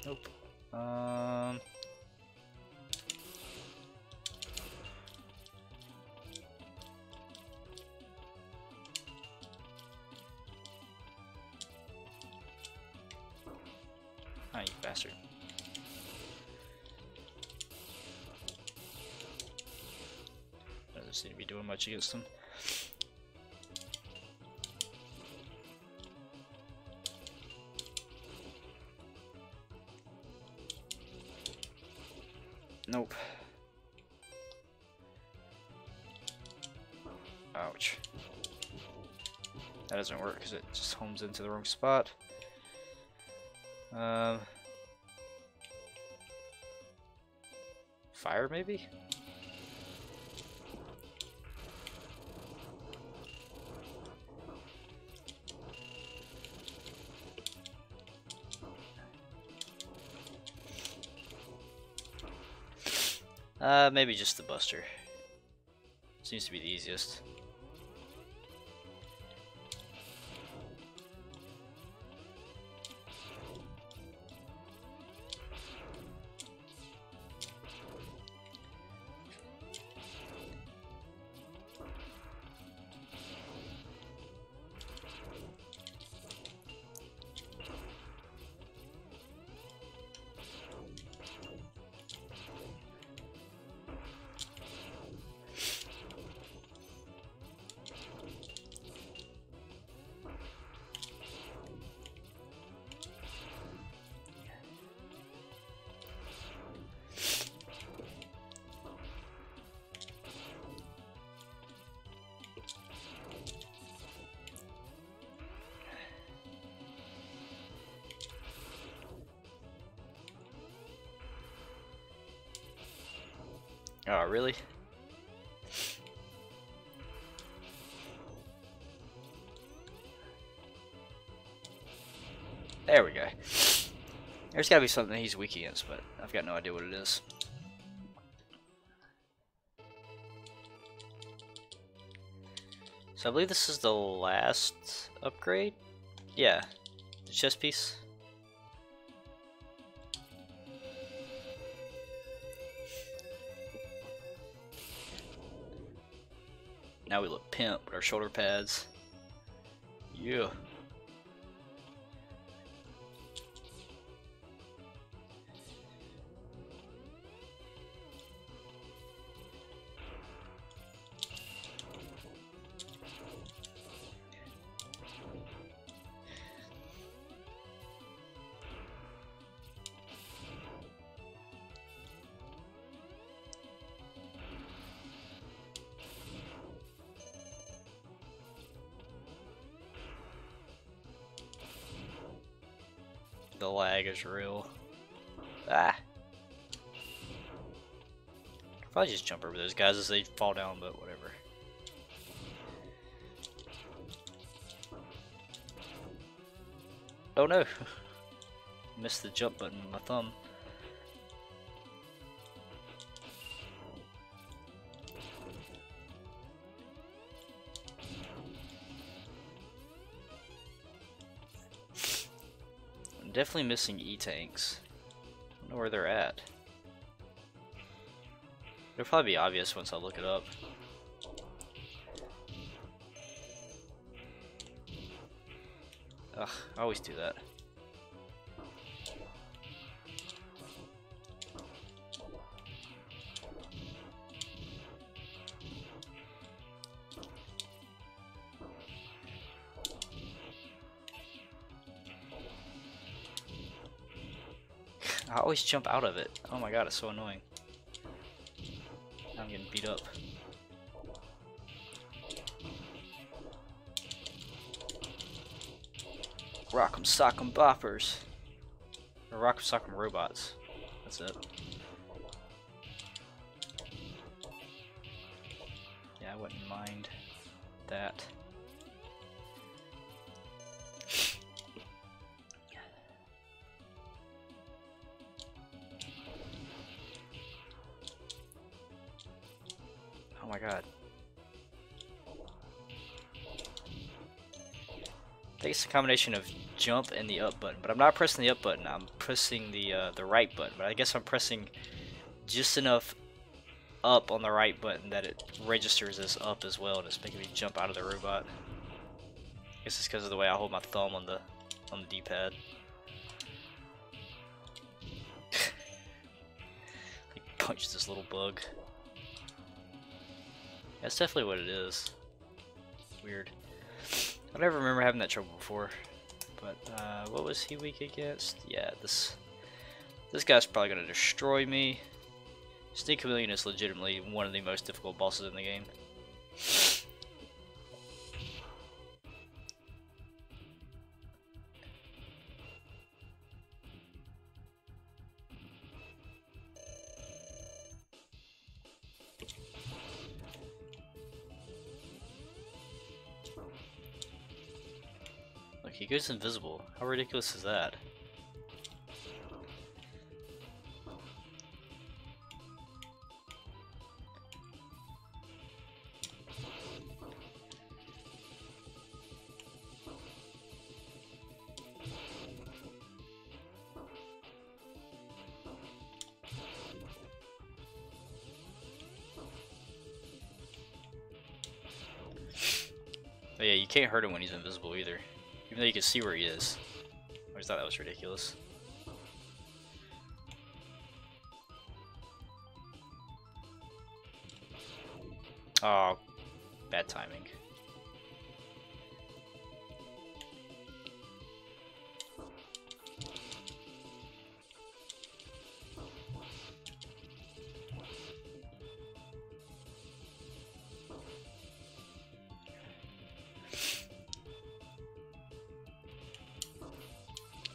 Nope. Ah, you bastard. Doesn't seem to be doing much against him. Nope. Ouch. doesn't work because it just homes into the wrong spot. Fire maybe? Maybe just the Buster. Seems to be the easiest. Oh, really? There we go. There's gotta be something he's weak against, but I've got no idea what it is. So I believe this is the last upgrade? Yeah. The chest piece. Now we look pimp with our shoulder pads. Yeah. The lag is real. Ah. Probably just jump over those guys as they fall down, but whatever. Oh no! Missed the jump button with my thumb. I'm definitely missing E-tanks. I don't know where they're at. It'll probably be obvious once I look it up. Ugh, I always do that. I always jump out of it. Oh my god, it's so annoying. I'm getting beat up. Rock'em sock'em boppers. Or rock'em sock'em robots. That's it. Yeah, I wouldn't mind that. Oh my god. I think it's a combination of jump and the up button, but I'm not pressing the up button. I'm pressing the right button, but I guess I'm pressing just enough up on the right button that it registers as up as well, and it's making me jump out of the robot. I guess it's because of the way I hold my thumb on the D-pad. Like punch this little bug. That's definitely what it is. Weird. I never remember having that trouble before. But what was he weak against? Yeah, this guy's probably gonna destroy me. Sneak Chameleon is legitimately one of the most difficult bosses in the game. He goes invisible. How ridiculous is that? But yeah, you can't hurt him when he's invisible either. Even though you can see where he is. I just thought that was ridiculous. Oh, bad timing.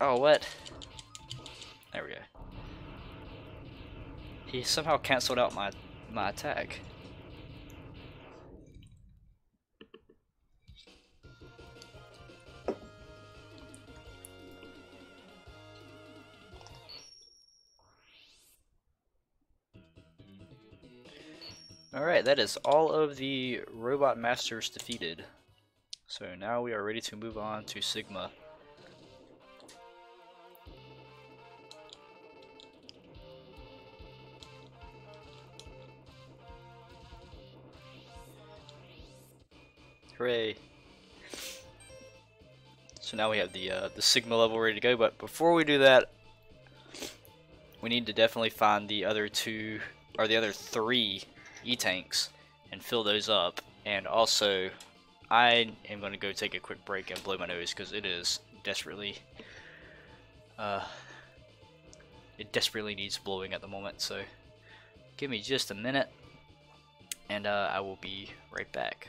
Oh, what? There we go. He somehow canceled out my attack. Alright, that is all of the robot masters defeated. So now we are ready to move on to Sigma. Hooray! So now we have the Sigma level ready to go, but before we do that, we need to definitely find the other two, or the other three E-tanks and fill those up. And also, I am going to go take a quick break and blow my nose because it is desperately, it desperately needs blowing at the moment. So give me just a minute, and I will be right back.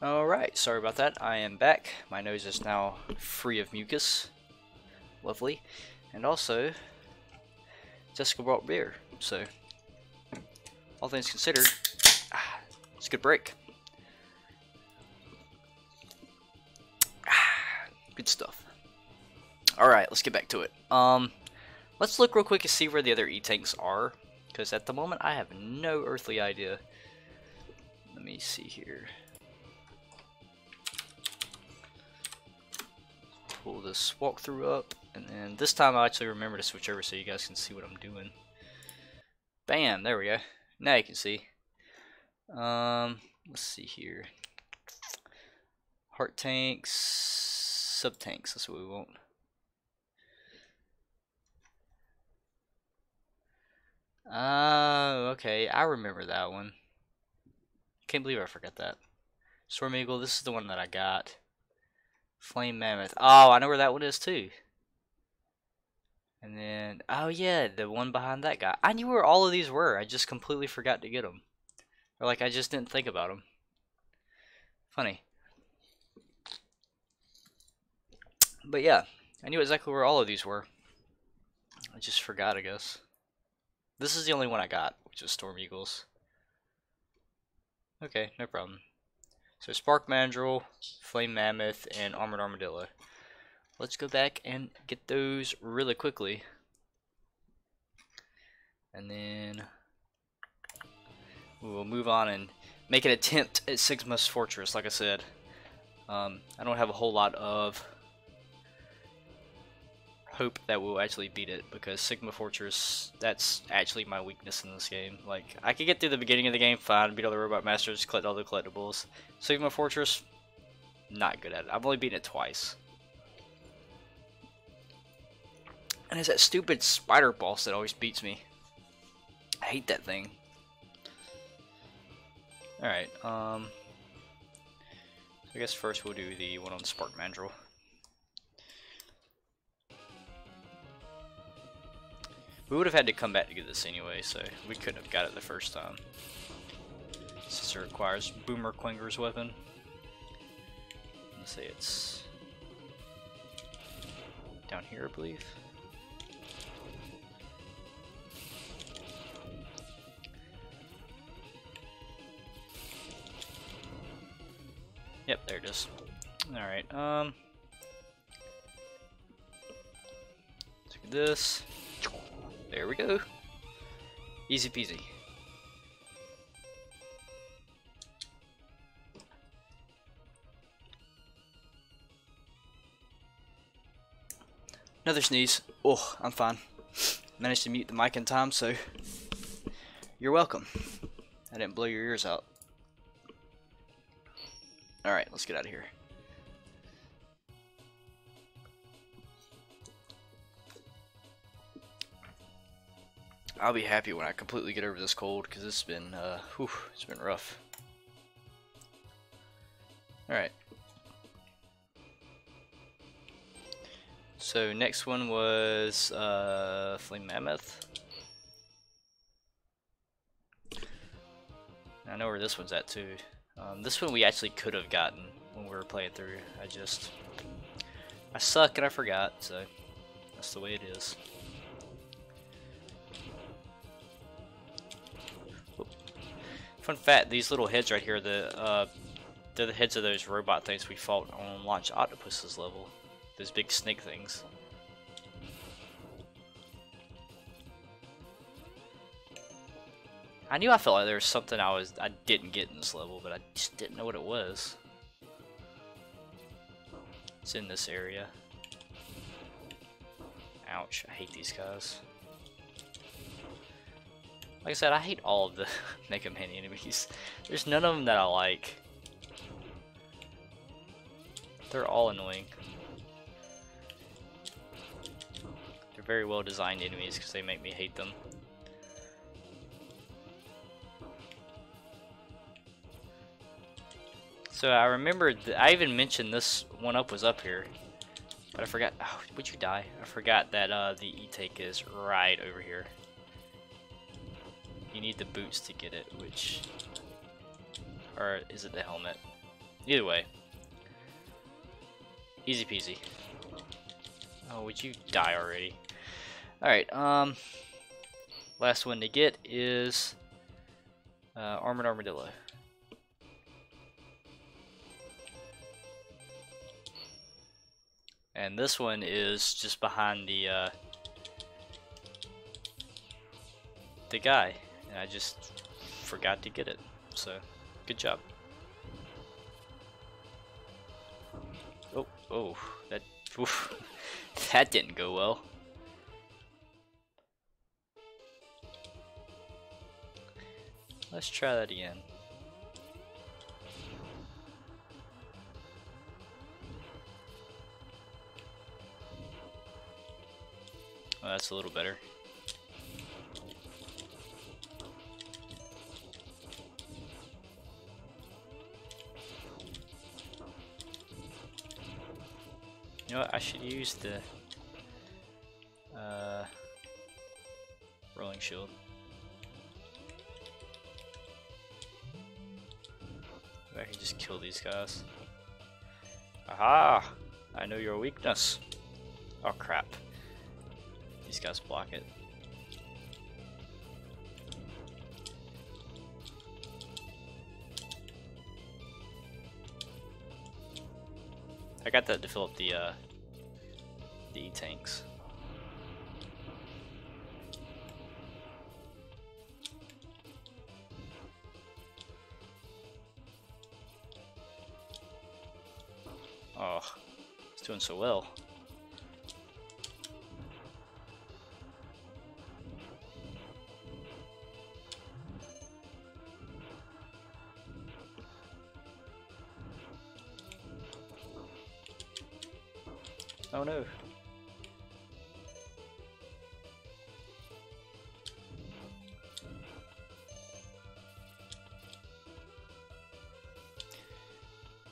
Alright, sorry about that. I am back. My nose is now free of mucus. Lovely. And also, Jessica brought beer. So, all things considered, it's a good break. Good stuff. Alright, let's get back to it. Let's look real quick and see where the other E-tanks are. Because at the moment, I have no earthly idea. Let me see here. Pull this walkthrough up, and then this time I'll actually remember to switch over so you guys can see what I'm doing. Bam, there we go. Now you can see. Let's see here. Heart tanks, sub tanks, that's what we want. Okay, I remember that one. Can't believe I forgot that. Storm Eagle, this is the one that I got. Flame Mammoth. Oh, I know where that one is too. And then, oh yeah, the one behind that guy. I knew where all of these were. I just completely forgot to get them. Or like I just didn't think about them. Funny. But yeah, I knew exactly where all of these were. I just forgot, I guess. This is the only one I got, which is Storm Eagles. Okay, no problem. So Spark Mandrill, Flame Mammoth, and Armored Armadillo. Let's go back and get those really quickly. And then we will move on and make an attempt at Sigma's Fortress, like I said. I don't have a whole lot of hope that we'll actually beat it, because Sigma Fortress, that's actually my weakness in this game. Like, I could get through the beginning of the game fine, beat all the robot masters, collect all the collectibles. Sigma Fortress, not good at it. I've only beaten it twice. And it's that stupid spider boss that always beats me. I hate that thing. Alright, so I guess first we'll do the one on Spark Mandrill. We would have had to come back to get this anyway, so we couldn't have got it the first time. Since it requires Boomer Quenger's weapon. Let's say it's down here, I believe. Yep, there it is. Alright, look at this. There we go. Easy peasy. Another sneeze. Oh, I'm fine. Managed to mute the mic in time, so you're welcome. I didn't blow your ears out. Alright, let's get out of here. I'll be happy when I completely get over this cold, because it's been rough. Alright. So next one was Flame Mammoth. I know where this one's at too. This one we actually could have gotten when we were playing through. I suck and I forgot, so that's the way it is. Fun fact, these little heads right here, they're the heads of those robot things we fought on Launch Octopus's level. Those big snake things. I knew I felt like there was something I didn't get in this level, but I just didn't know what it was. It's in this area. Ouch, I hate these guys. Like I said, I hate all of the Mega Man enemies. There's none of them that I like. They're all annoying. They're very well designed enemies because they make me hate them. So I remembered, I even mentioned this one up was up here. But I forgot, oh, would you die? I forgot that the E-Tank is right over here. You need the boots to get it, which, or is it the helmet? Either way. Easy peasy. Oh, would you die already? Alright, last one to get is Armored Armadillo. And this one is just behind the guy, and I just forgot to get it. So, good job. Oh, that oof, that didn't go well. Let's try that again. Oh, that's a little better. You know what? I should use the rolling shield. Maybe I can just kill these guys. Aha! I know your weakness. Oh crap. These guys block it. I got that to fill up the E-tanks. Oh, it's doing so well. Oh no.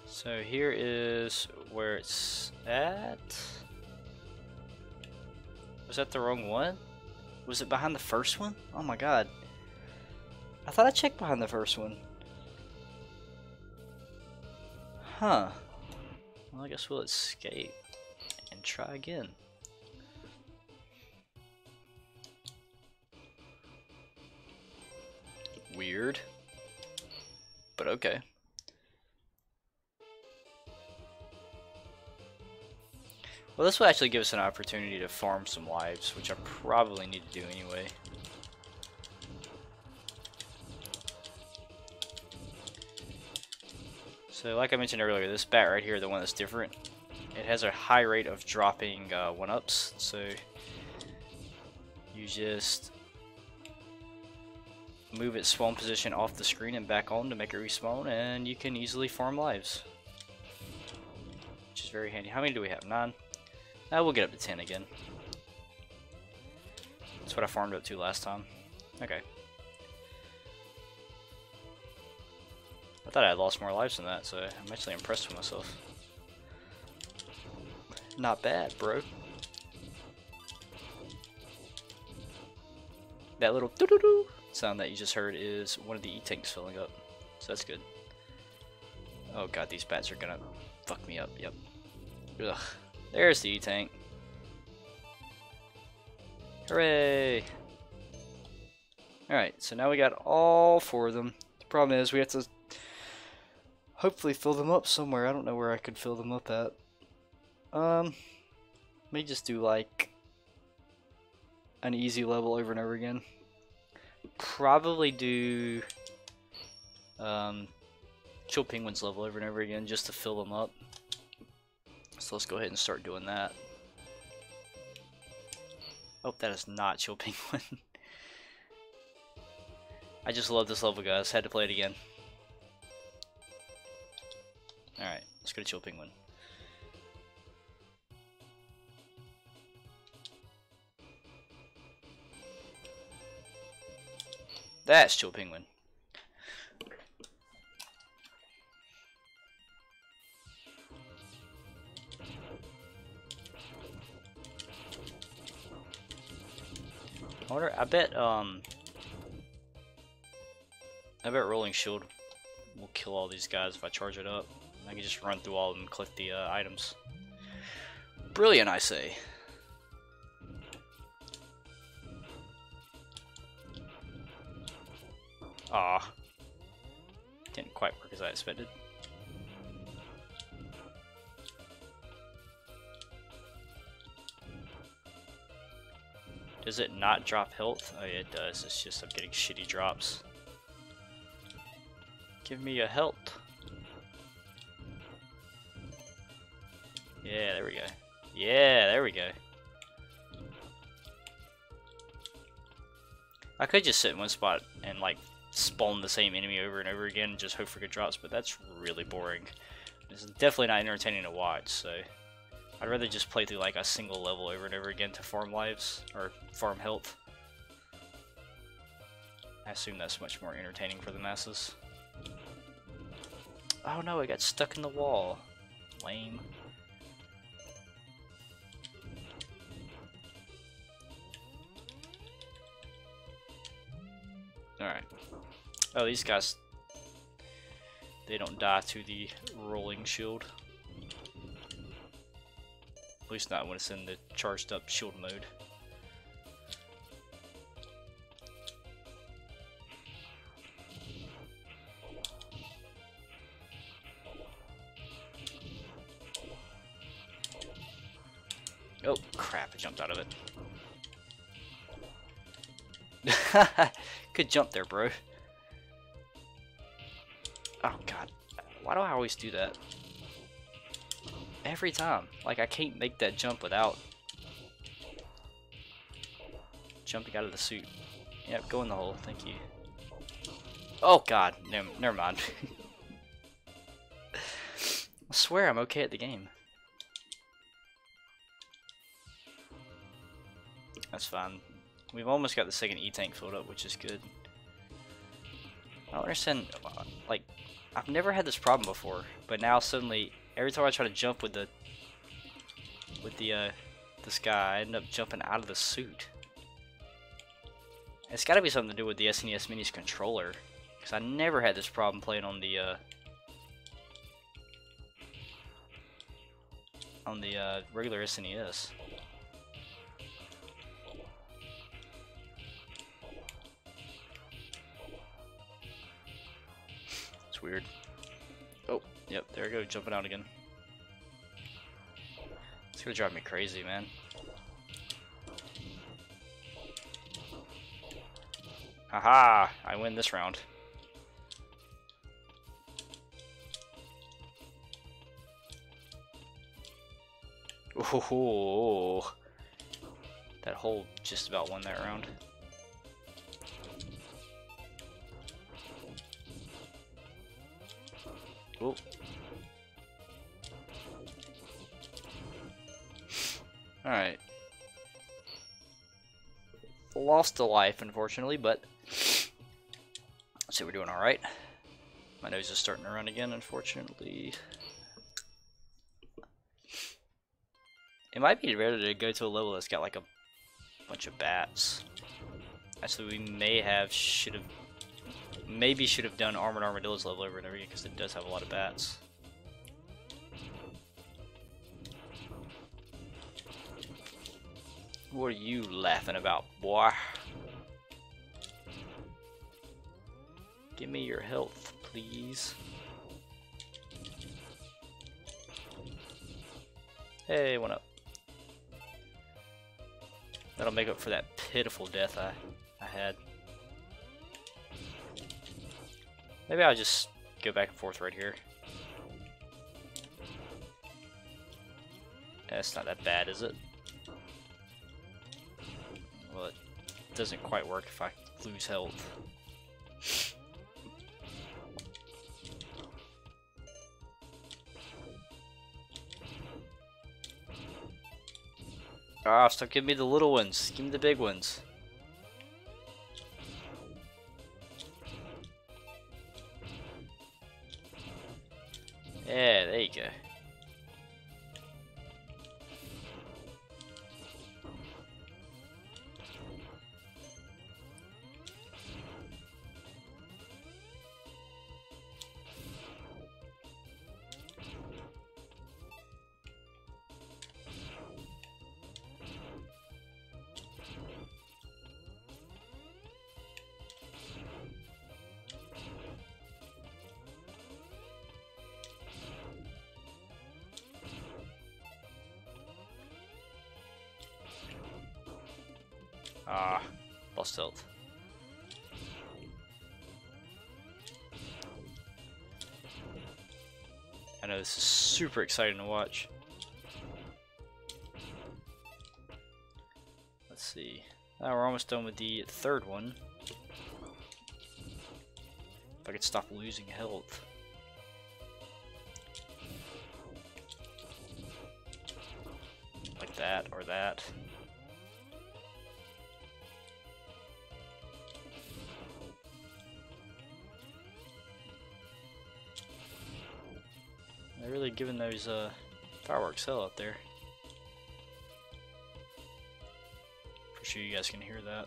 So here is where it's at. Was that the wrong one? Was it behind the first one? Oh my god. I thought I checked behind the first one. Huh. Well, I guess we'll escape and try again. Weird. But okay. Well, this will actually give us an opportunity to farm some lives, which I probably need to do anyway. So like I mentioned earlier, this bat right here, the one that's different, it has a high rate of dropping 1-ups, so you just move its spawn position off the screen and back on to make it respawn, and you can easily farm lives, which is very handy. How many do we have? 9? We'll get up to 10 again. That's what I farmed up to last time. Okay. I thought I had lost more lives than that, so I'm actually impressed with myself. Not bad, bro. That little doo-doo-doo sound that you just heard is one of the E-tanks filling up, so that's good. Oh god, these bats are gonna fuck me up, yep. Ugh. There's the E-tank. Hooray! Alright, so now we got all 4 of them. The problem is we have to hopefully fill them up somewhere. I don't know where I could fill them up at. Let me just do like an easy level over and over again. Probably do Chill Penguins level over and over again just to fill them up. So let's go ahead and start doing that. Oh, that is not Chill Penguin. I just love this level, guys. Had to play it again. Alright, let's go to Chill Penguin. That's Chill Penguin. I bet Rolling Shield will kill all these guys if I charge it up. I can just run through all of them and collect the items. Brilliant, I say. Aw. Didn't quite work as I expected. Does it not drop health? Oh yeah, it does. It's just I'm getting shitty drops. Give me a health. Yeah, there we go. Yeah, there we go. I could just sit in one spot and like spawn the same enemy over and over again and just hope for good drops, but that's really boring. It's definitely not entertaining to watch, so I'd rather just play through like a single level over and over again to farm lives, or farm health. I assume that's much more entertaining for the masses. Oh no, I got stuck in the wall. Lame. Alright. Oh, these guys, they don't die to the rolling shield. At least not when it's in the charged up shield mode. Oh crap, I jumped out of it. Good jump there, bro. Oh god, why do I always do that? Every time. Like, I can't make that jump without jumping out of the suit. Yep, go in the hole, thank you. Oh god, never mind. I swear I'm okay at the game. That's fine. We've almost got the second E-tank filled up, which is good. I don't understand, like, I've never had this problem before, but now suddenly, every time I try to jump with this guy, I end up jumping out of the suit. It's gotta be something to do with the SNES Mini's controller, because I never had this problem playing on the regular SNES. It's weird. Oh, yep, there I go, jumping out again. It's gonna drive me crazy, man. Haha! I win this round. Ooh, that hole just about won that round. Ooh. Alright. Lost a life, unfortunately, but let's say we're doing alright. My nose is starting to run again, unfortunately. It might be better to go to a level that's got like a bunch of bats. Actually, we maybe should have done Armored Armadillo's level over and over again, because it does have a lot of bats. What are you laughing about, boy? Give me your health, please. Hey, one up. That'll make up for that pitiful death I had. Maybe I'll just go back and forth right here. That's not that bad, is it? Well, it doesn't quite work if I lose health. Ah, stop giving me the little ones. Give me the big ones. Yeah, there you go. Ah, lost health. I know this is super exciting to watch. Let's see. Now we're almost done with the third one. If I could stop losing health. Like that or that. They're really giving those fireworks hell out there. For sure you guys can hear that.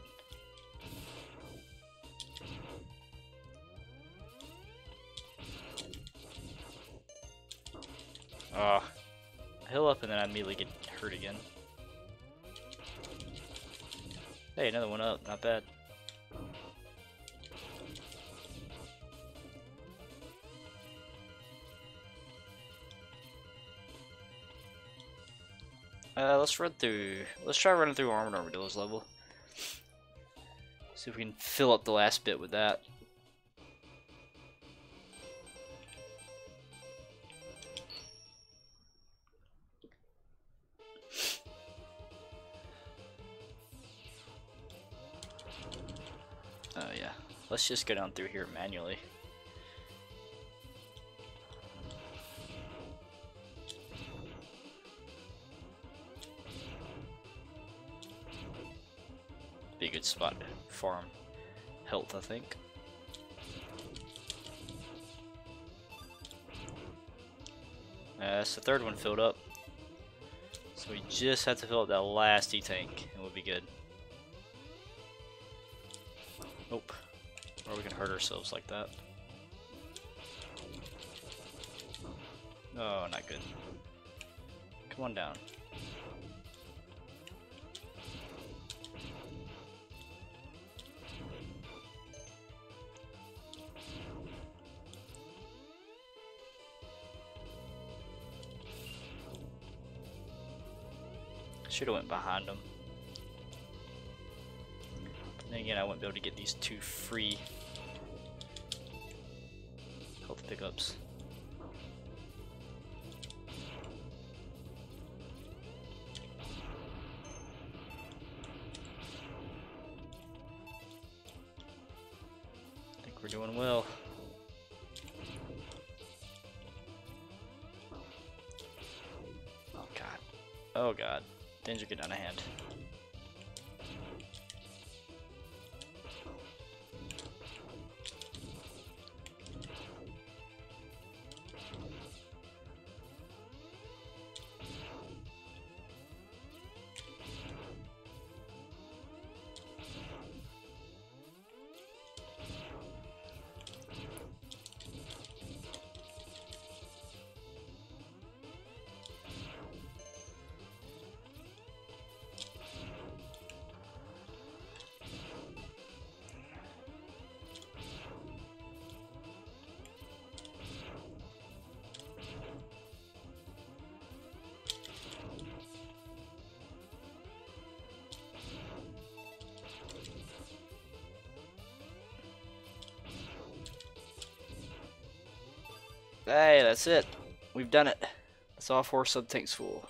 I heal up and then I immediately get hurt again. Hey, another one up, not bad. Let's try running through Armored Armadillo's level. See if we can fill up the last bit with that. Oh yeah, let's just go down through here manually. Be a good spot to farm health, I think. That's the third one filled up. So we just have to fill up that last E-tank and we'll be good. Nope. Or we can hurt ourselves like that. Oh, not good. Come on down. Should have went behind them. But then again, I wouldn't be able to get these 2 free health pickups. I think we're doing well. Oh god. Oh god. Things are getting out of hand. Hey, that's it. We've done it. That's all 4 sub-tanks full.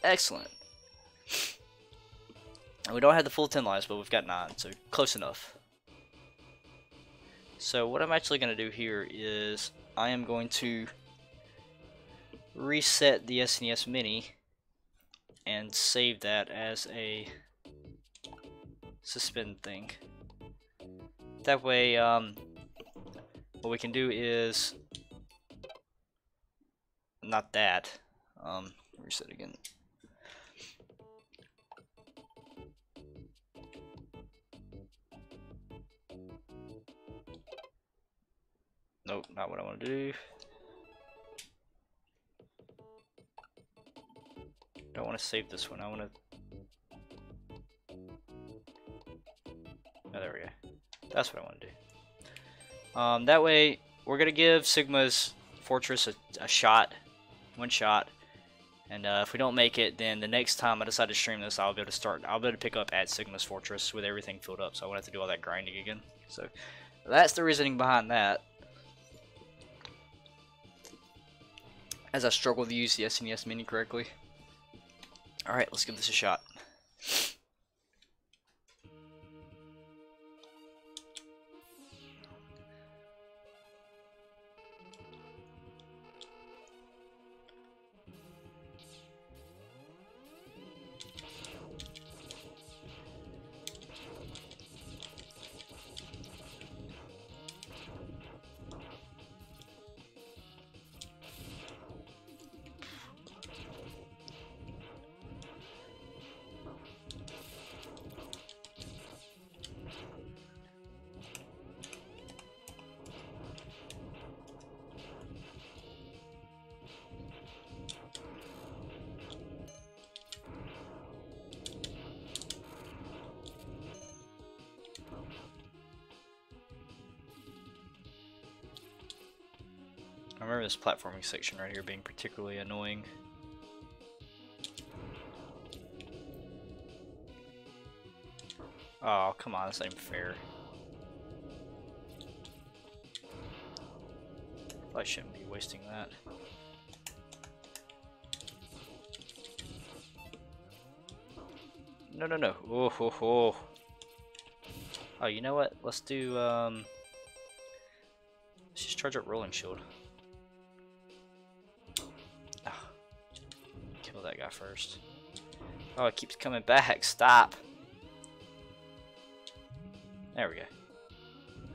Excellent. And we don't have the full 10 lives, but we've got 9, so close enough. So what I'm actually going to do here is I am going to reset the SNES Mini and save that as a suspend thing. That way, what we can do is not that. Reset again. Nope, not what I want to do. Don't want to save this one. I want to. Oh, there we go. That's what I want to do. That way, we're gonna give Sigma's Fortress a shot, one shot, And if we don't make it, then the next time I decide to stream this, I'll be able to pick up at Sigma's Fortress with everything filled up, so I won't have to do all that grinding again. So that's the reasoning behind that. As I struggle to use the SNES Mini correctly. Alright, let's give this a shot. I remember this platforming section right here being particularly annoying. Oh, come on, this ain't fair. I shouldn't be wasting that. No, no, no. Oh, ho, ho. Oh, you know what? Let's do, let's just charge up Rolling Shield. Oh, kill that guy first. Oh, it keeps coming back. Stop. There we go.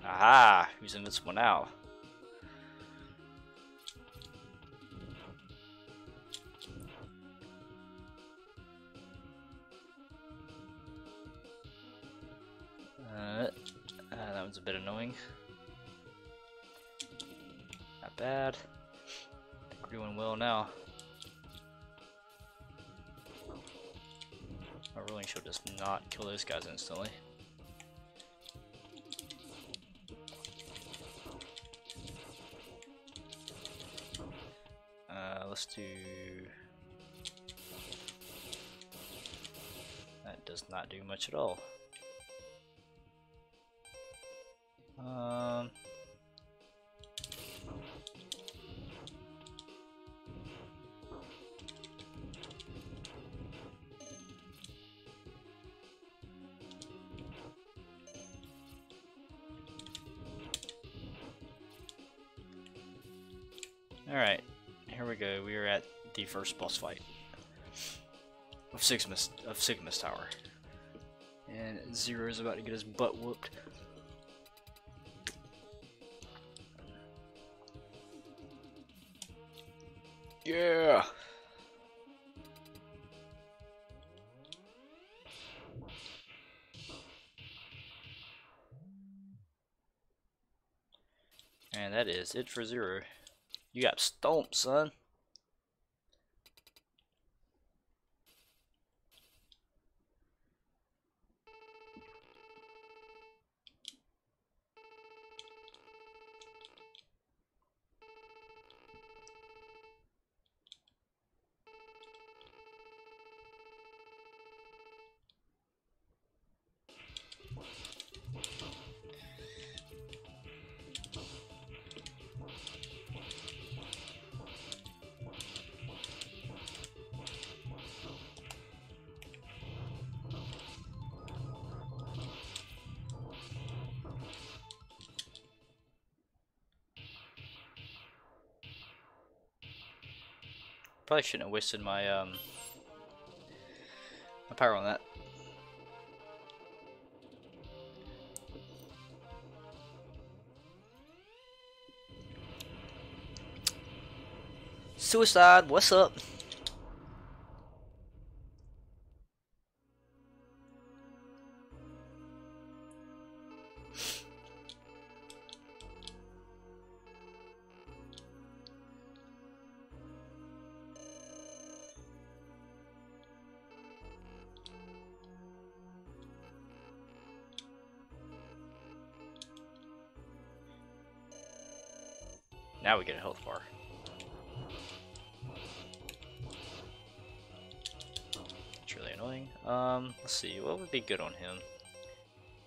Aha! Who's invincible now? That one's a bit annoying. Not bad. I think we're doing well now. My Rolling Shield does not kill those guys instantly. Let's do... That does not do much at all. Alright, here we go. We are at the first boss fight of Sigma's Tower. And Zero is about to get his butt whooped. Yeah! And that is it for Zero. You got stomped, son. Probably shouldn't have wasted my my power on that. Suicide, what's up? Now we get a health bar. annoying. Let's see, what would be good on him?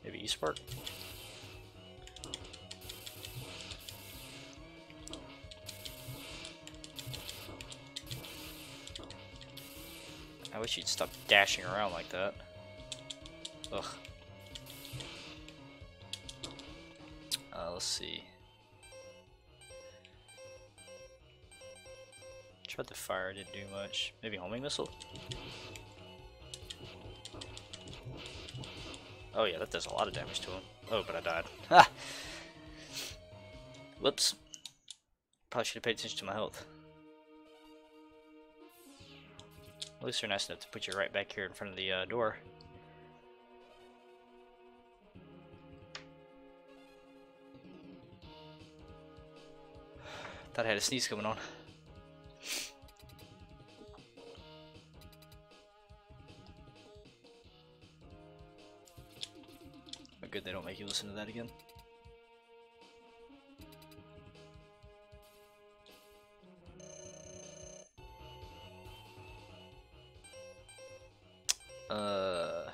Maybe E-Spark? I wish you'd stop dashing around like that. Ugh. Let's see. Tried the fire, didn't do much. Maybe homing missile? Oh yeah, that does a lot of damage to him. Oh, but I died. Ha! Whoops. Probably should have paid attention to my health. At least they're nice enough to put you right back here in front of the door. Thought I had a sneeze coming on. But good they don't make you listen to that again. Oh,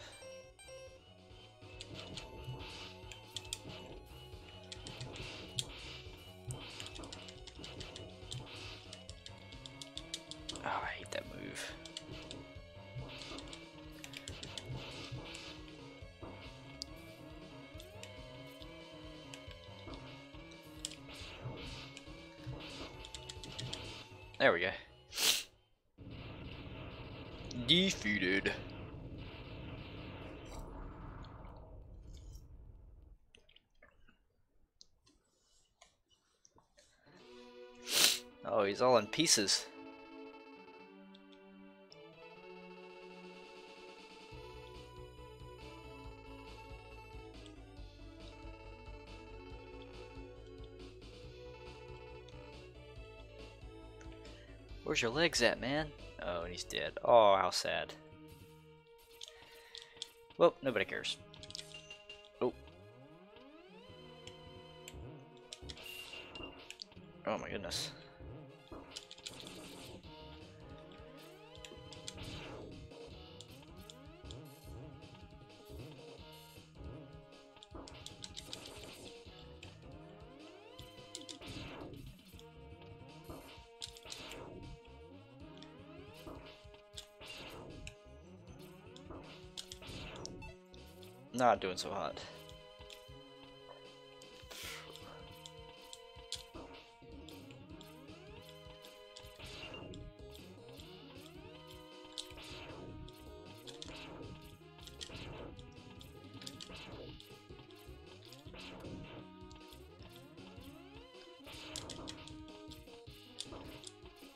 I hate that move. There we go. Defeated. Oh, he's all in pieces. Where's your legs at, man? Oh, and he's dead. Oh, how sad. Well, nobody cares. Oh. Oh my goodness. Not doing so hot.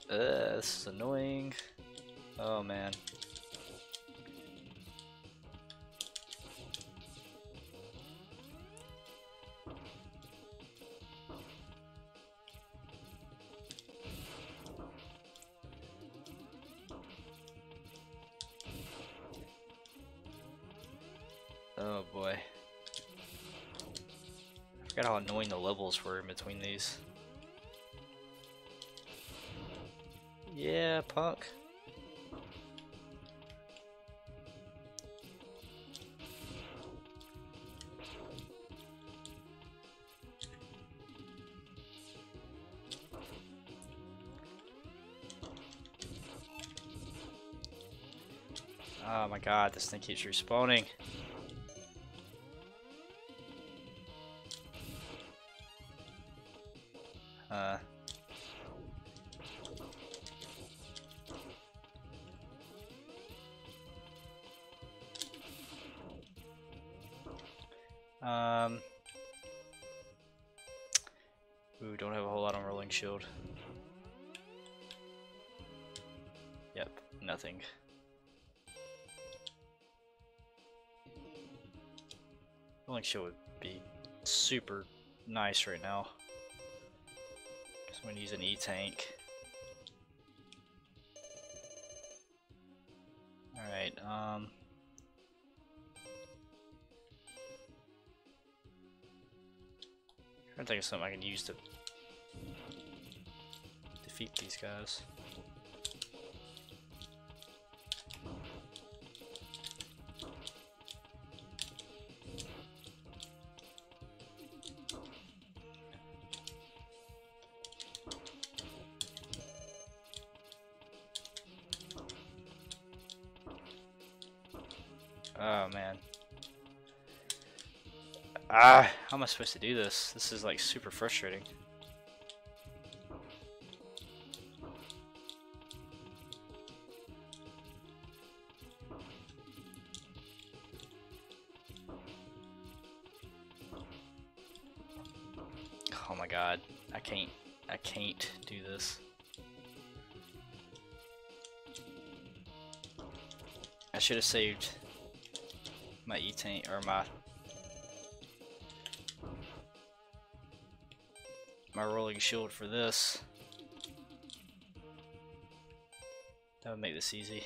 This is annoying. Oh man. Oh boy. I forgot how annoying the levels were in between these. Yeah, punk. Oh my god, this thing keeps respawning. Ooh, don't have a whole lot on rolling shield. Yep, nothing. Rolling shield would be super nice right now. Because I'm gonna use an E-tank. Alright, trying to think of something I can use to defeat these guys. Oh man. Ah, how am I supposed to do this? This is like super frustrating. Oh my god. I can't do this. I should have saved my E-tank or my rolling shield for this. That would make this easy.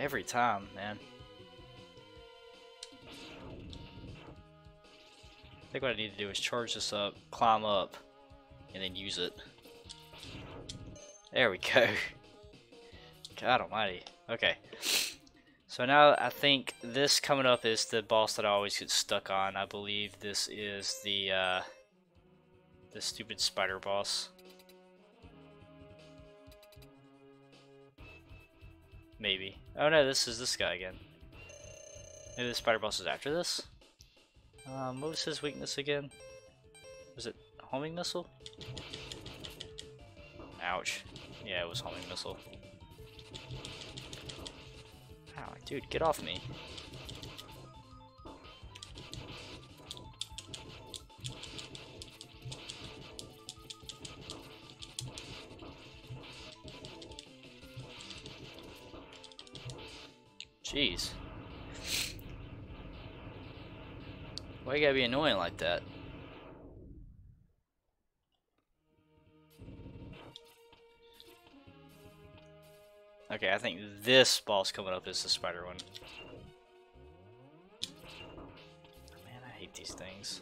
Every time, man. I think what I need to do is charge this up, climb up, and then use it. There we go. God almighty. Okay. So now I think this coming up is the boss that I always get stuck on. I believe this is the stupid spider boss. Maybe. Oh no, this is this guy again. Maybe the spider boss is after this? What was his weakness again? Was it homing missile? Ouch. Yeah, it was homing missile. Ow, dude, get off me. Jeez. Why you gotta be annoying like that? Okay, I think this boss coming up is the spider one. Man, I hate these things.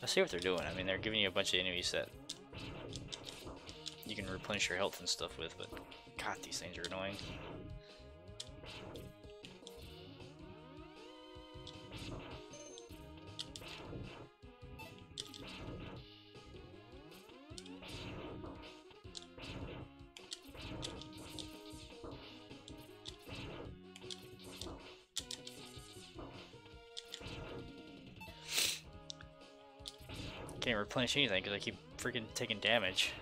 I see what they're doing. I mean, they're giving you a bunch of enemies that you can replenish your health and stuff with, but God, these things are annoying. Can't replenish anything because I keep freaking taking damage.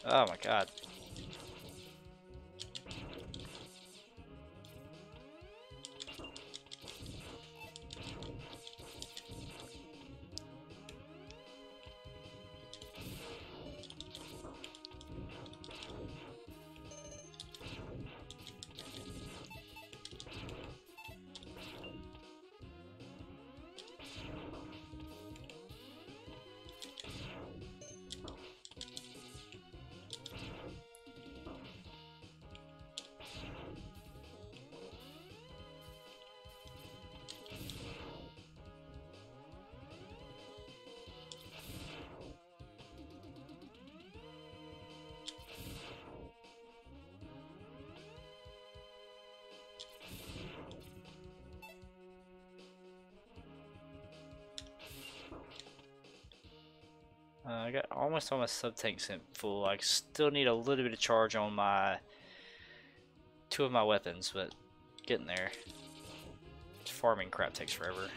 Oh my god. I got almost all my sub-tanks full. I still need a little bit of charge on my 2 of my weapons, but getting there. Farming crap takes forever.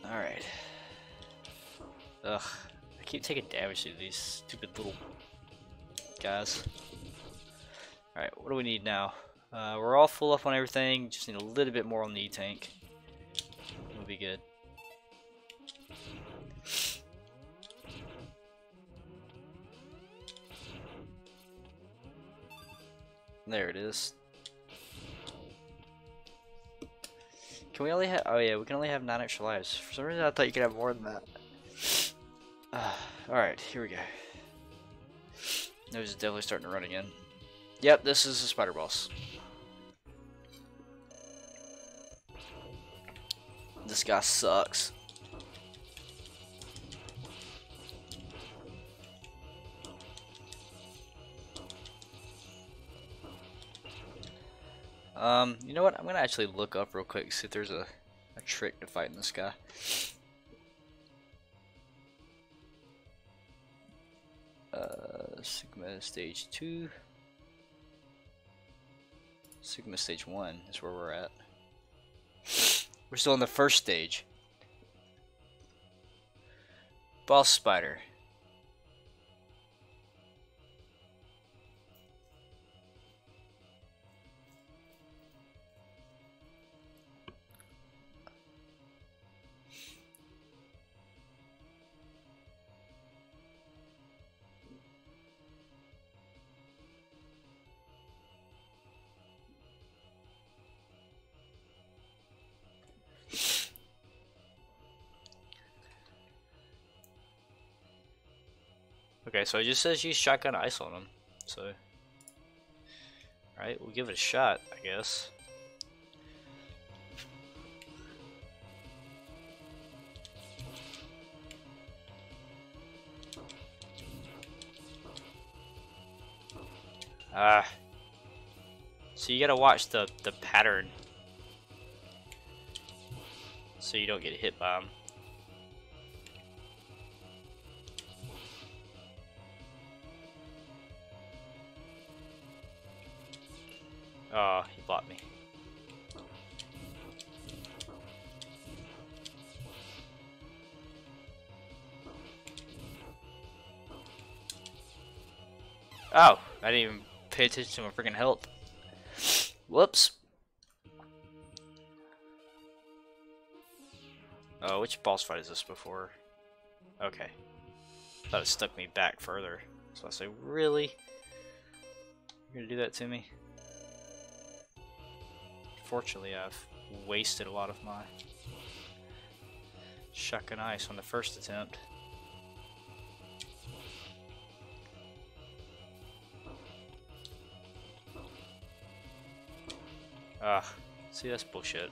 Alright. Ugh. I keep taking damage to these stupid little guys. Alright, what do we need now? We're all full up on everything. Just need a little bit more on the E-tank. We'll be good. There it is. Can we only have? Oh yeah, we can only have 9 extra lives. For some reason, I thought you could have more than that. All right, here we go. Nose is definitely starting to run again. Yep, this is a spider boss. This guy sucks. You know what? I'm gonna actually look up real quick, see if there's a trick to fighting this guy. Sigma stage 2. Sigma stage 1 is where we're at. We're still in the first stage. Boss spider. Okay, so it just says use shotgun ice on him. So, alright, we'll give it a shot, I guess. So you gotta watch the pattern so you don't get hit by him. Oh, he blocked me. Oh, I didn't even pay attention to my freaking health. Whoops. Oh, which boss fight is this before? Okay. Thought it stuck me back further. So I say, really? You're gonna do that to me? Fortunately, I've wasted a lot of my shotgun ice on the first attempt. Ah, see, that's bullshit.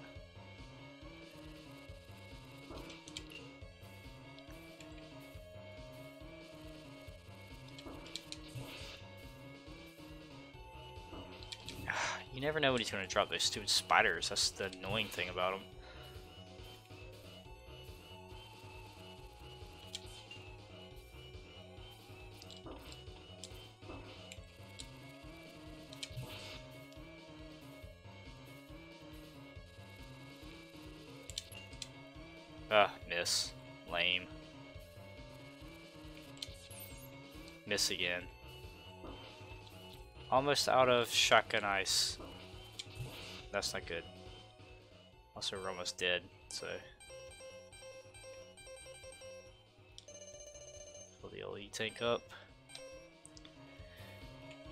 You never know when he's going to drop those stupid spiders. That's the annoying thing about him. Ah, miss. Lame. Miss again. Almost out of shotgun ice. That's not good. Also, we're almost dead, so. Fill the LE tank up.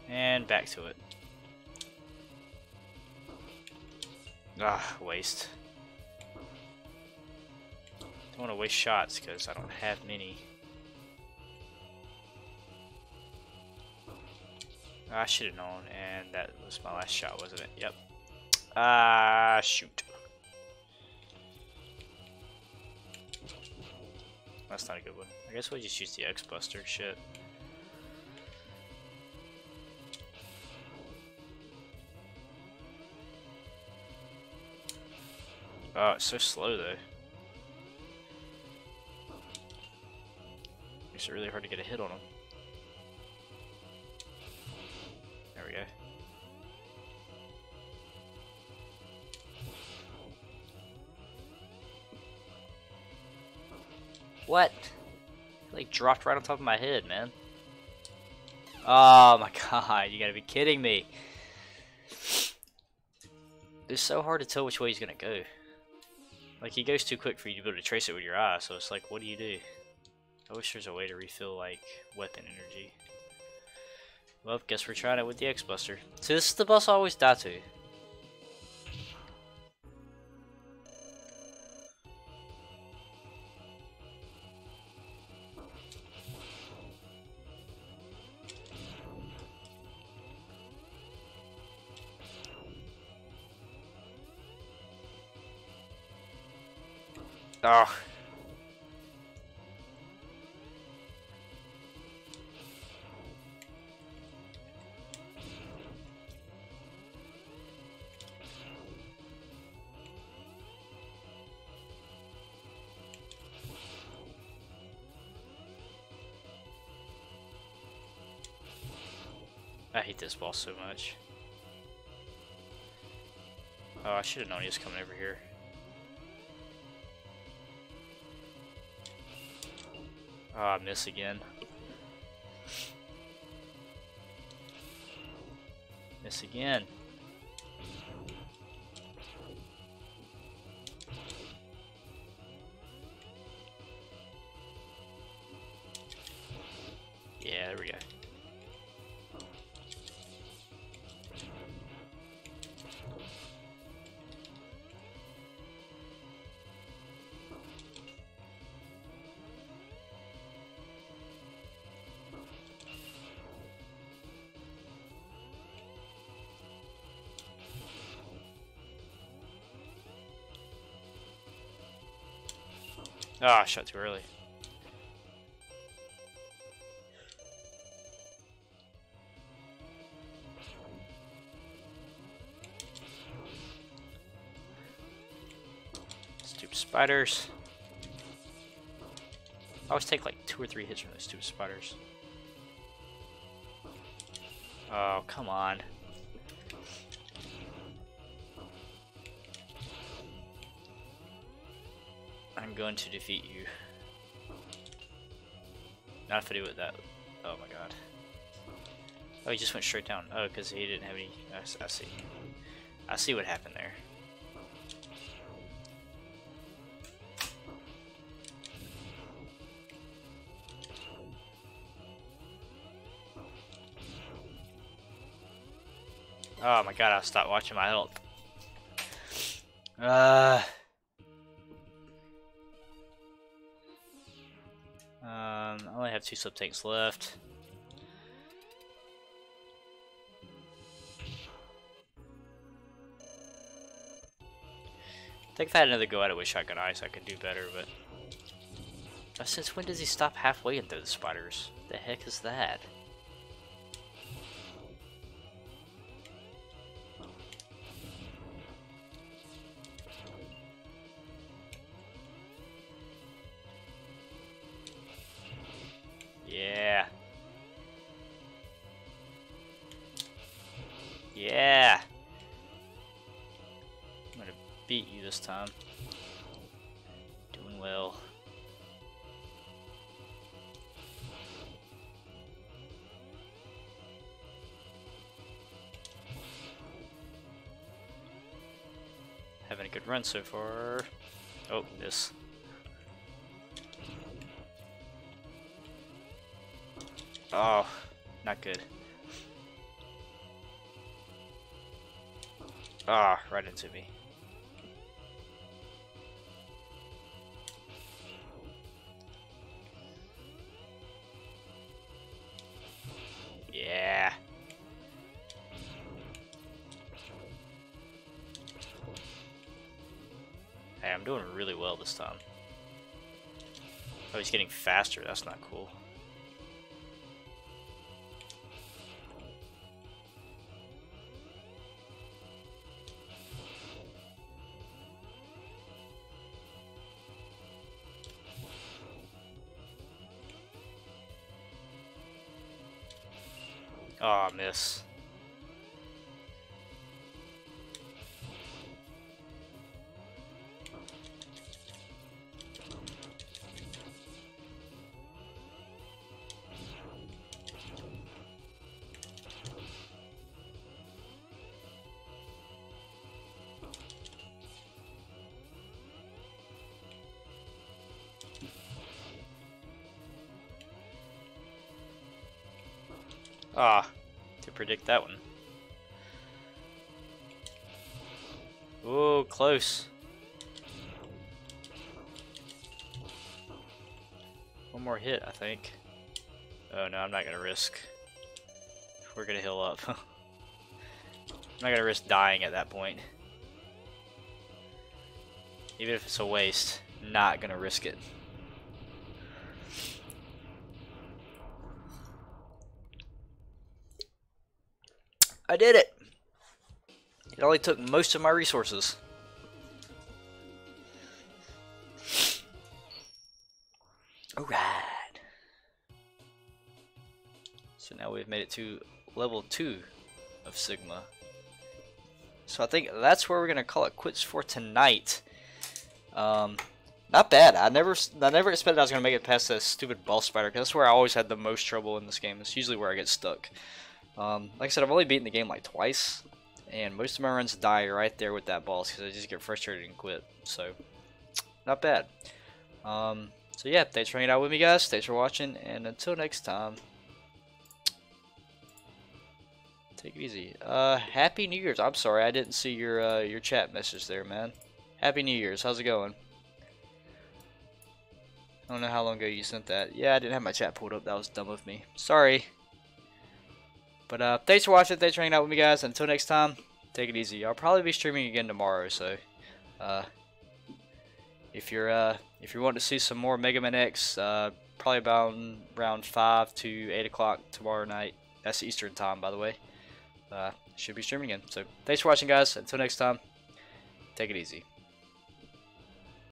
And back to it. Ah, waste. Don't want to waste shots because I don't have many. I should have known, and that was my last shot, wasn't it? Yep. Ah, shoot. That's not a good one. I guess we'll just use the X-Buster shit. Oh, it's so slow though. Makes it really hard to get a hit on him. There we go. What? It like dropped right on top of my head, man. Oh my god, you gotta be kidding me. It's so hard to tell which way he's gonna go. Like, he goes too quick for you to be able to trace it with your eye, so it's like, what do you do? I wish there's a way to refill, like, weapon energy. Well, guess we're trying it with the X-Buster. So this is the boss I always die to. Oh. I hate this boss so much. Oh, I should have known he was coming over here. Oh, I miss again. Miss again. Yeah, there we go. Ah, I shot too early. Stupid spiders. I always take like 2 or 3 hits from those stupid spiders. Oh, come on. I'm going to defeat you. Not if I do it that. Oh my god. Oh, he just went straight down. Oh, because he didn't have any. I see. I see what happened there. Oh my god, I stopped watching my health. I only have 2 sub tanks left. I think if I had another go at it with shotgun ice, I could do better, but since when does he stop halfway and throw the spiders? The heck is that? Yeah. Yeah. I'm gonna beat you this time. Doing well. having a good run so far. Oh, this. Oh, not good. Ah, right into me. Yeah. Hey, I'm doing really well this time. Oh, he's getting faster. That's not cool. Oh, miss. Ah, to predict that one. Oh, close. One more hit, I think. Oh no, I'm not gonna risk. We're gonna heal up. I'm not gonna risk dying at that point. Even if it's a waste, not gonna risk it. I did it! It only took most of my resources. Alright. So now we've made it to level 2 of Sigma. So I think that's where we're gonna call it quits for tonight. Not bad. I never expected I was gonna make it past that stupid boss spider, because that's where I always had the most trouble in this game. It's usually where I get stuck. Like I said, I've only beaten the game like twice, and most of my runs die right there with that boss because I just get frustrated and quit. So, not bad. So yeah, thanks for hanging out with me, guys. Thanks for watching, and until next time, take it easy. Happy New Year's. I'm sorry I didn't see your chat message there, man. Happy New Year's. How's it going? I don't know how long ago you sent that. Yeah, I didn't have my chat pulled up. That was dumb of me. Sorry. But thanks for watching. Thanks for hanging out with me, guys. Until next time, take it easy. I'll probably be streaming again tomorrow. So, if you're wanting to see some more Mega Man X, probably about around 5 to 8 o'clock tomorrow night. That's Eastern time, by the way. Should be streaming again. So thanks for watching, guys. Until next time, take it easy.